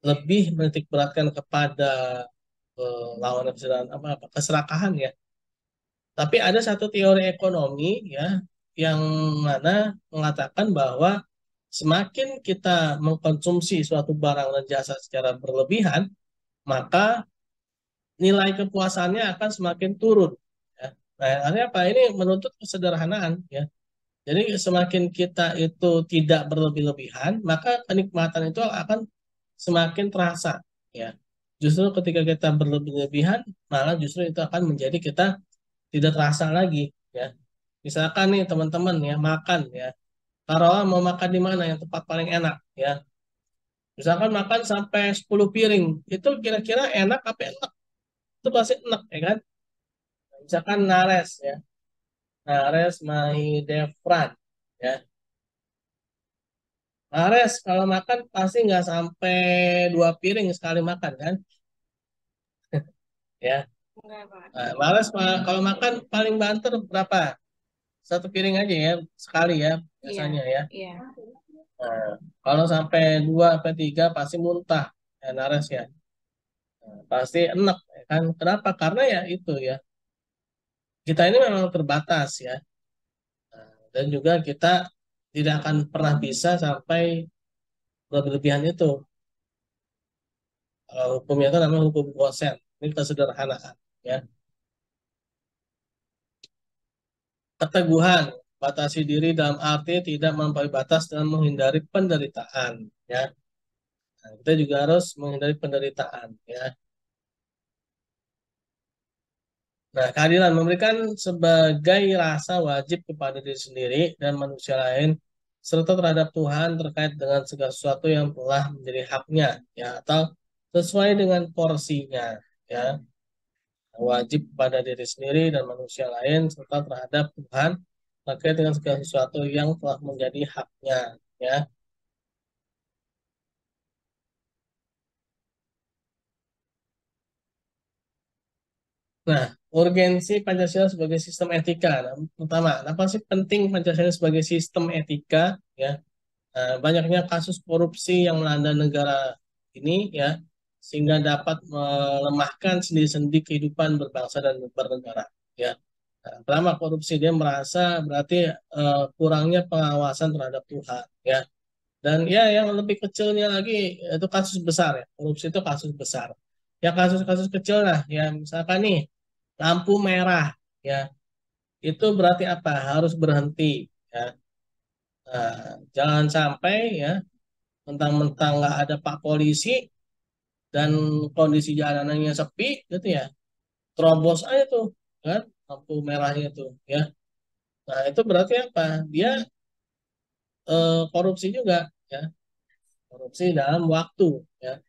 lebih menitik beratkan kepada lawan apa keserakahan, ya. Tapi ada satu teori ekonomi, ya, yang mana mengatakan bahwa semakin kita mengkonsumsi suatu barang dan jasa secara berlebihan, maka nilai kepuasannya akan semakin turun. Ya. Nah, artinya apa? Ini menuntut kesederhanaan. Ya. Jadi semakin kita itu tidak berlebih-lebihan, maka kenikmatan itu akan semakin terasa. Ya. Justru ketika kita berlebih-lebihan, malah justru itu akan menjadi kita tidak terasa lagi. Ya. Misalkan nih teman-teman, ya, makan, ya. Kalau mau makan di mana yang tempat paling enak, ya. Misalkan makan sampai 10 piring, itu kira-kira enak apa enak? Itu pasti enak, ya kan? Misalkan Nares, ya. Nares Mahidefran, ya. Nares kalau makan pasti nggak sampai 2 piring sekali makan, kan? Ya. Nah, Nares kalau makan paling banter berapa? 1 piring aja, ya, sekali, ya, biasanya, ya. Iya. Nah, kalau sampai 2 sampai 3 pasti muntah, ya, Nares, ya. Nah, pasti enak, ya kan? Kenapa? Karena ya itu, ya. Kita ini memang terbatas, ya. Nah, dan juga kita tidak akan pernah bisa sampai berlebihan itu. Kalau hukumnya itu namanya hukum Gosen. Ini kesederhanaan, ya. Keteguhan, batasi diri dalam arti tidak melampaui batas dan menghindari penderitaan, ya. Nah, kita juga harus menghindari penderitaan, ya. Nah, keadilan memberikan sebagai rasa wajib kepada diri sendiri dan manusia lain serta terhadap Tuhan terkait dengan segala sesuatu yang telah menjadi haknya, ya, atau sesuai dengan porsinya, ya. Wajib pada diri sendiri dan manusia lain serta terhadap Tuhan terkait dengan segala sesuatu yang telah menjadi haknya, ya. Nah, urgensi Pancasila sebagai sistem etika. Nah, pertama, apa sih penting Pancasila sebagai sistem etika? Ya, banyaknya kasus korupsi yang melanda negara ini, ya, sehingga dapat melemahkan sendi-sendi kehidupan berbangsa dan bernegara, ya. Nah, pertama, korupsi dia merasa berarti kurangnya pengawasan terhadap Tuhan, ya. Dan ya yang lebih kecilnya lagi itu kasus besar, ya. Korupsi itu kasus besar. Ya kasus-kasus kecil lah, ya, misalkan nih lampu merah, ya, itu berarti apa? Harus berhenti, ya. Nah, jangan sampai, ya, mentang-mentang nggak ada Pak Polisi dan kondisi jalanannya sepi, gitu, ya, terobos aja tuh, kan, lampu merahnya tuh, ya. Nah, itu berarti apa? Dia korupsi juga, ya, korupsi dalam waktu, ya,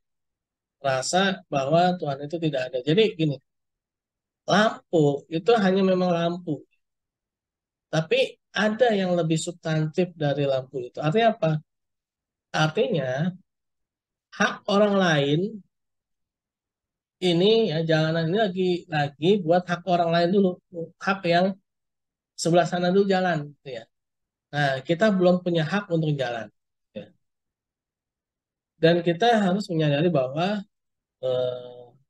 rasa bahwa Tuhan itu tidak ada. Jadi gini, lampu itu hanya memang lampu, tapi ada yang lebih substantif dari lampu itu. Artinya apa? Artinya hak orang lain ini ya jalanan ini lagi buat hak orang lain dulu, hak yang sebelah sana dulu jalan, gitu ya. Nah, kita belum punya hak untuk jalan, ya. Dan kita harus menyadari bahwa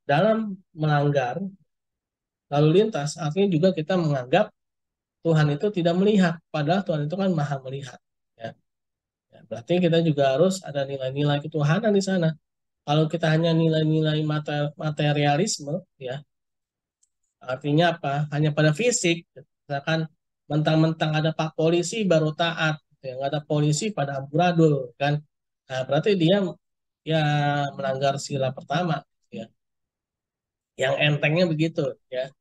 dalam melanggar lalu lintas, artinya juga kita menganggap Tuhan itu tidak melihat, padahal Tuhan itu kan maha melihat. Ya. Ya, berarti kita juga harus ada nilai-nilai ketuhanan di sana. Kalau kita hanya nilai-nilai materialisme, ya, artinya apa? Hanya pada fisik, misalkan mentang-mentang ada Pak Polisi baru taat, ya, nggak ada polisi pada amburadul, kan? Nah, berarti dia ya melanggar sila pertama, ya. Yang entengnya begitu, ya.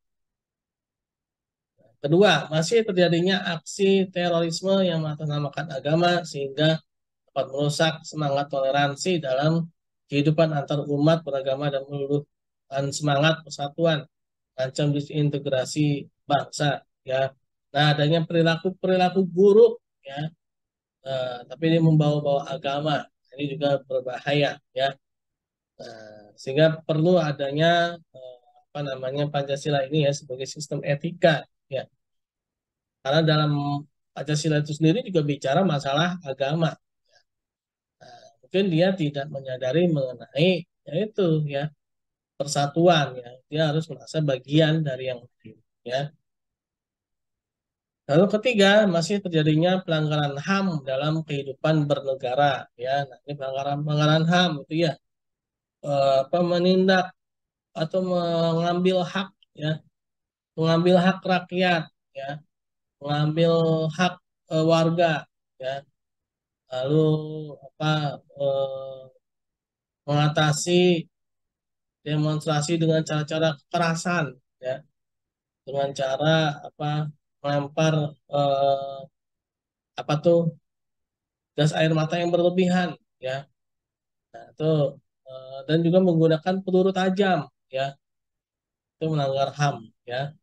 Kedua, masih terjadinya aksi terorisme yang mengatasnamakan agama sehingga dapat merusak semangat toleransi dalam kehidupan antar umat beragama dan meluluhkan semangat persatuan, ancam disintegrasi bangsa, ya. Nah, adanya perilaku-perilaku buruk, ya, tapi ini membawa-bawa agama, ini juga berbahaya, ya. Sehingga perlu adanya apa namanya Pancasila ini ya sebagai sistem etika, ya. Karena dalam Pancasila itu sendiri juga bicara masalah agama. Mungkin dia tidak menyadari mengenai yaitu ya persatuan, ya. Dia harus merasa bagian dari yang lain, ya. Lalu ketiga, masih terjadinya pelanggaran HAM dalam kehidupan bernegara, ya. Nah, ini pelanggaran HAM itu ya apa menindak atau mengambil hak, ya, mengambil hak rakyat, ya, mengambil hak warga, ya. Lalu apa mengatasi demonstrasi dengan cara-cara kekerasan, ya, dengan cara apa melempar eh, apa tuh gas air mata yang berlebihan, ya. Nah, itu dan juga menggunakan peluru tajam, ya, itu melanggar HAM, ya,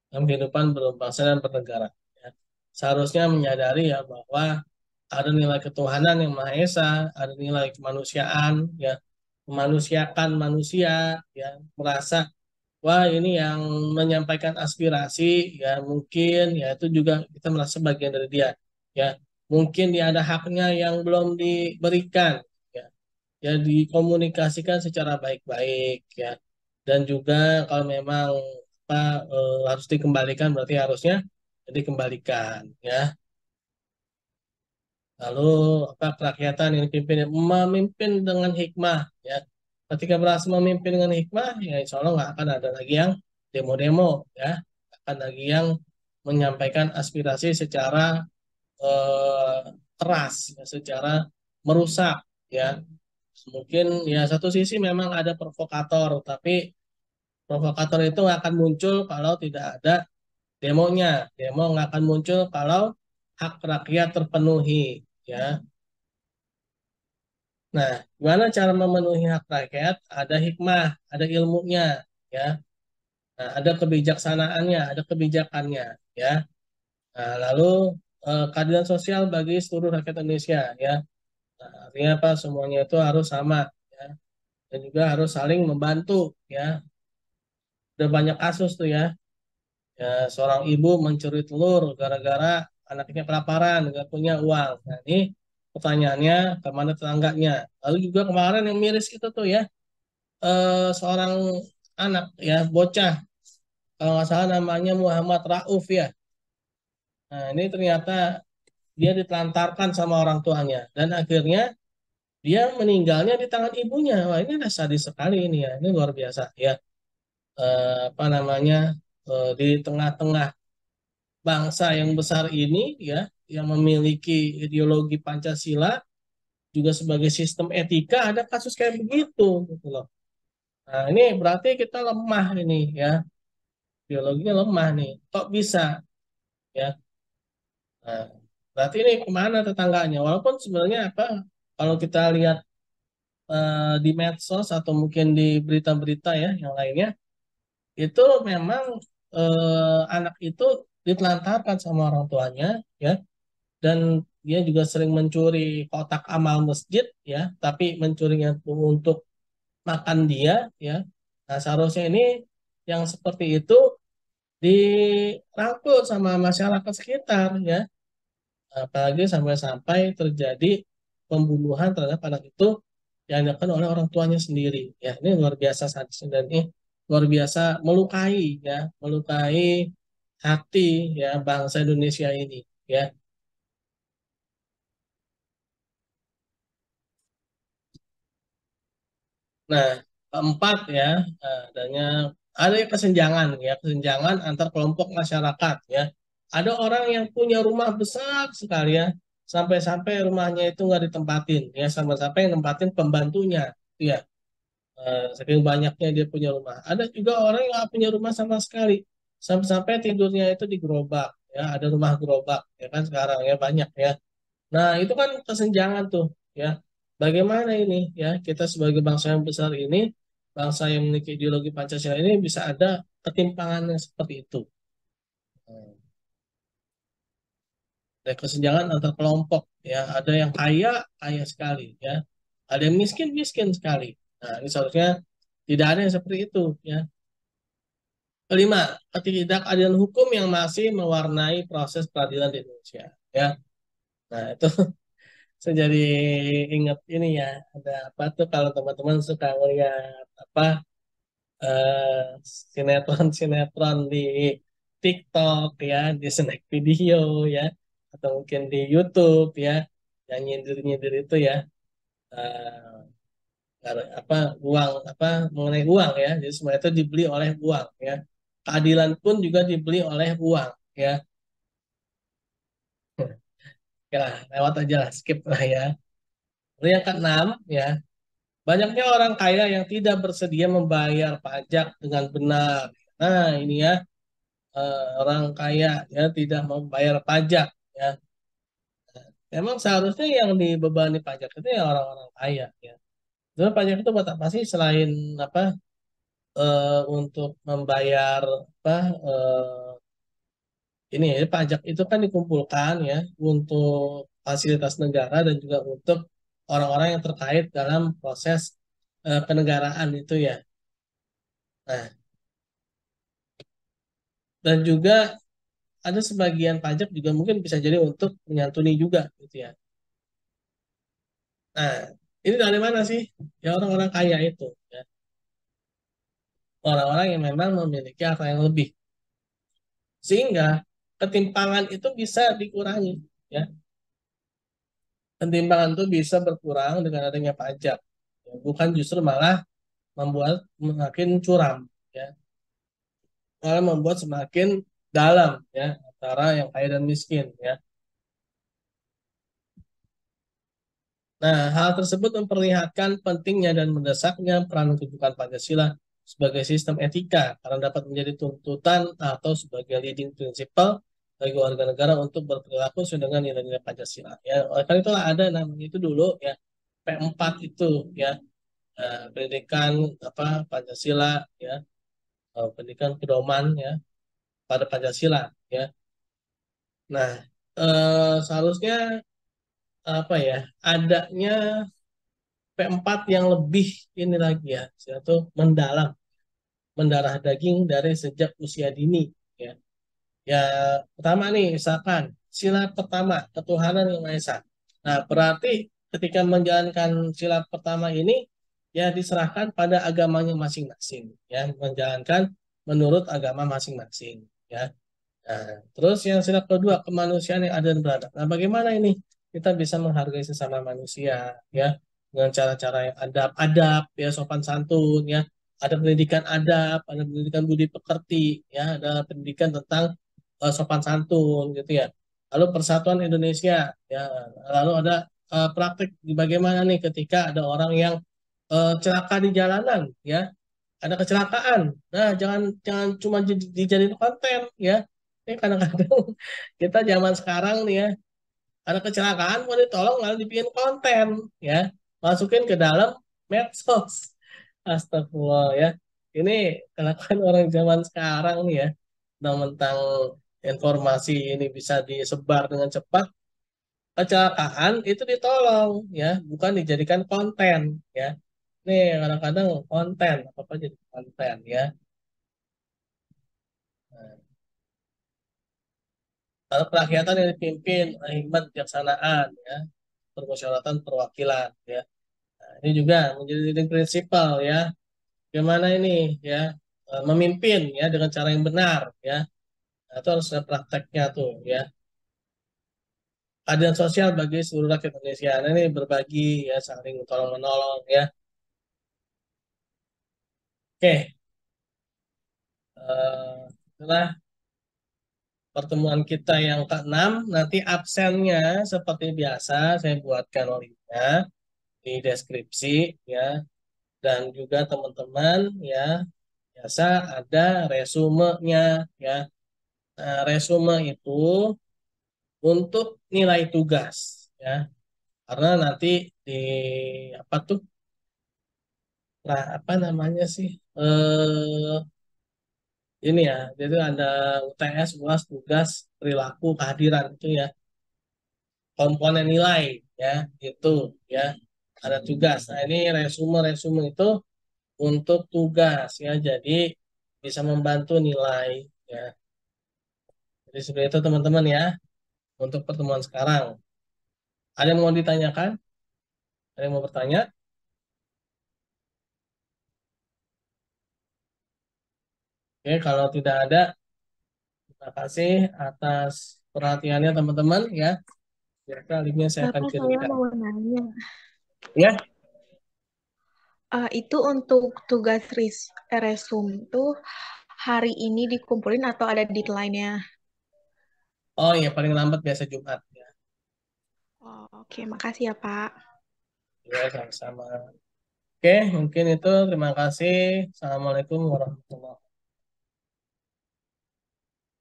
dalam kehidupan berbangsa dan bernegara, ya. Seharusnya menyadari ya bahwa ada nilai ketuhanan yang Maha Esa, ada nilai kemanusiaan, ya, memanusiakan manusia, ya, merasa wah ini yang menyampaikan aspirasi, ya mungkin ya itu juga kita merasa bagian dari dia, ya mungkin dia ada haknya yang belum diberikan, ya, ya dikomunikasikan secara baik-baik, ya. Dan juga kalau memang apa harus dikembalikan berarti harusnya dikembalikan, ya. Lalu apa kerakyatan yang dipimpin memimpin dengan hikmah, ya. Ketika berhasil memimpin dengan hikmah, ya insya Allah nggak akan ada lagi yang demo-demo, ya. Nggak akan lagi yang menyampaikan aspirasi secara eh, keras, ya, secara merusak, ya. Mungkin ya satu sisi memang ada provokator, tapi provokator itu nggak akan muncul kalau tidak ada demonya. Demo nggak akan muncul kalau hak rakyat terpenuhi, ya. Nah, gimana cara memenuhi hak rakyat? Ada hikmah, ada ilmunya, ya. Nah, ada kebijaksanaannya, ada kebijakannya, ya. Nah, lalu keadilan sosial bagi seluruh rakyat Indonesia, ya. Nah, artinya apa? Semuanya itu harus sama, ya. Dan juga harus saling membantu, ya. Udah banyak kasus tuh, ya. Ya, seorang ibu mencuri telur gara-gara anaknya kelaparan, nggak punya uang. Nah, ini pertanyaannya kemana tetangganya? Lalu juga kemarin yang miris itu tuh, ya. Seorang anak ya bocah kalau nggak salah namanya Muhammad Rauf, ya. Nah ini ternyata dia ditelantarkan sama orang tuanya dan akhirnya dia meninggalnya di tangan ibunya. Wah ini ada sadis sekali ini, ya, ini luar biasa, ya. Apa namanya di tengah-tengah bangsa yang besar ini, ya, yang memiliki ideologi Pancasila juga sebagai sistem etika ada kasus kayak begitu, gitu loh. Nah ini berarti kita lemah ini, ya. Biologinya lemah nih. Kok bisa? Ya. Nah, berarti ini kemana tetangganya? Walaupun sebenarnya apa? Kalau kita lihat di medsos atau mungkin di berita-berita ya yang lainnya, itu memang anak itu ditelantarkan sama orang tuanya, ya, dan dia juga sering mencuri kotak amal masjid ya, tapi mencurinya tuh untuk makan dia ya. Nah, seharusnya ini yang seperti itu dirangkul sama masyarakat sekitar ya. Apalagi sampai-sampai terjadi pembunuhan terhadap anak itu yang dilakukan oleh orang tuanya sendiri. Ya, ini luar biasa sadisnya dan ini luar biasa melukai ya, melukai hati ya bangsa Indonesia ini ya. Nah, keempat ya, adanya ada kesenjangan ya, kesenjangan antar kelompok masyarakat ya. Ada orang yang punya rumah besar sekali ya, sampai-sampai rumahnya itu nggak ditempatin ya, sampai-sampai yang nempatin pembantunya, gitu ya. Saking banyaknya dia punya rumah. Ada juga orang yang nggak punya rumah sama sekali, sampai-sampai tidurnya itu di gerobak ya, ada rumah gerobak ya kan sekarang ya banyak ya. Nah, itu kan kesenjangan tuh, ya. Bagaimana ini, ya, kita sebagai bangsa yang besar ini, bangsa yang memiliki ideologi Pancasila ini bisa ada ketimpangan yang seperti itu. Hmm. Ada kesenjangan antar kelompok, ya. Ada yang kaya, kaya sekali, ya. Ada yang miskin, miskin sekali. Nah, ini seharusnya tidak ada yang seperti itu, ya. Kelima, ketidakadilan hukum yang masih mewarnai proses peradilan di Indonesia, ya. Nah, itu saya jadi ingat ini ya, ada apa tuh kalau teman-teman suka ngeliat apa sinetron-sinetron di TikTok ya, di snack video ya, atau mungkin di YouTube ya, yang nyindir-nyindir itu ya, apa uang apa mengenai uang ya, jadi semua itu dibeli oleh uang ya, keadilan pun juga dibeli oleh uang ya. Oke lah, lewat aja lah, skip lah ya. Lalu yang keenam ya, banyaknya orang kaya yang tidak bersedia membayar pajak dengan benar. Nah, ini ya, orang kaya ya tidak membayar pajak ya. Memang seharusnya yang dibebani pajak itu ya orang-orang kaya ya. Jadi pajak itu buat apa sih selain apa untuk membayar apa ini ya pajak itu kan dikumpulkan ya untuk fasilitas negara dan juga untuk orang-orang yang terkait dalam proses kenegaraan itu ya. Nah, dan juga ada sebagian pajak juga mungkin bisa jadi untuk menyantuni juga gitu ya. Nah, ini dari mana sih? Ya orang-orang kaya itu ya. Orang-orang yang memang memiliki harta yang lebih. Sehingga ketimpangan itu bisa dikurangi ya. Ketimpangan itu bisa berkurang dengan adanya pajak. Ya, bukan justru malah membuat semakin curam ya. Malah membuat semakin dalam ya antara yang kaya dan miskin ya. Nah, hal tersebut memperlihatkan pentingnya dan mendesaknya peran kedudukan Pancasila sebagai sistem etika karena dapat menjadi tuntutan atau sebagai leading principle bagi warga negara untuk berperilaku sesuai dengan nilai-nilai Pancasila. Ya, oleh karena itulah ada namanya itu dulu ya P4 itu ya pendidikan apa Pancasila ya pendidikan pedoman ya pada Pancasila ya. Nah, seharusnya apa ya adanya P4 yang lebih ini lagi ya, yaitu mendalam, mendarah daging dari sejak usia dini. Ya, ya pertama nih, misalkan sila pertama ketuhanan yang maha esa. Nah, berarti ketika menjalankan sila pertama ini, ya diserahkan pada agamanya masing-masing. Ya, menjalankan menurut agama masing-masing. Ya, nah, terus yang sila kedua kemanusiaan yang adil dan beradab. Nah, bagaimana ini kita bisa menghargai sesama manusia ya dengan cara-cara yang adab-adab ya sopan santun ya. Ada pendidikan adab, ada pendidikan budi pekerti ya, ada pendidikan tentang sopan santun gitu ya. Lalu persatuan Indonesia ya. Lalu ada praktik di bagaimana nih ketika ada orang yang celaka di jalanan ya ada kecelakaan. Nah, jangan jangan cuma dijadiin konten ya. Ini kadang-kadang kita zaman sekarang nih ya, ada kecelakaan mau ditolong malah dibikin konten ya. Masukin ke dalam medsos. Astagfirullah ya. Ini kelakuan orang zaman sekarang nih ya. Mentang-mentang informasi ini bisa disebar dengan cepat, kecelakaan itu ditolong ya, bukan dijadikan konten ya. Nih kadang-kadang konten apa-apa jadi konten ya. Nah, kalau kerakyatan yang dipimpin oleh hikmat kebijaksanaan ya, permusyawaratan perwakilan ya. Nah, ini juga menjadi leading principle ya. Bagaimana ini ya memimpin ya dengan cara yang benar ya. Nah, itu harus ada prakteknya tuh ya. Keadilan sosial bagi seluruh rakyat Indonesia. Nah, ini berbagi ya, saling tolong menolong ya. Oke, itulah pertemuan kita yang keenam. Nanti absennya seperti biasa saya buatkan linknya di deskripsi ya. Dan juga teman-teman ya biasa ada resumenya ya. Nah, resume itu untuk nilai tugas ya. Karena nanti di apa tuh? Nah, apa namanya sih? Ini ya, jadi ada UTS, UAS, tugas, perilaku, kehadiran itu ya, komponen nilai ya, itu ya, ada tugas. Nah, ini resume itu untuk tugas ya, jadi bisa membantu nilai ya. Jadi seperti itu teman-teman ya, untuk pertemuan sekarang. Ada yang mau ditanyakan? Ada yang mau bertanya? Oke, kalau tidak ada, terima kasih atas perhatiannya teman-teman ya. Kira-kira linknya saya akan Bapak, saya kirimkan. mau nanya, Ya, itu untuk tugas resume tuh hari ini dikumpulin atau ada deadline-nya? oh ya paling lambat biasa Jumat ya. Oh, oke, makasih ya, Pak. Ya, sama-sama. Oke, mungkin itu. Terima kasih. Assalamualaikum warahmatullahi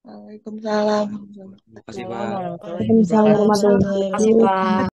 Waalaikumsalam. Terima kasih, Waalaikumsalam Pak. warahmatullahi Waalaikumsalam wabarakatuh. warahmatullahi wabarakatuh.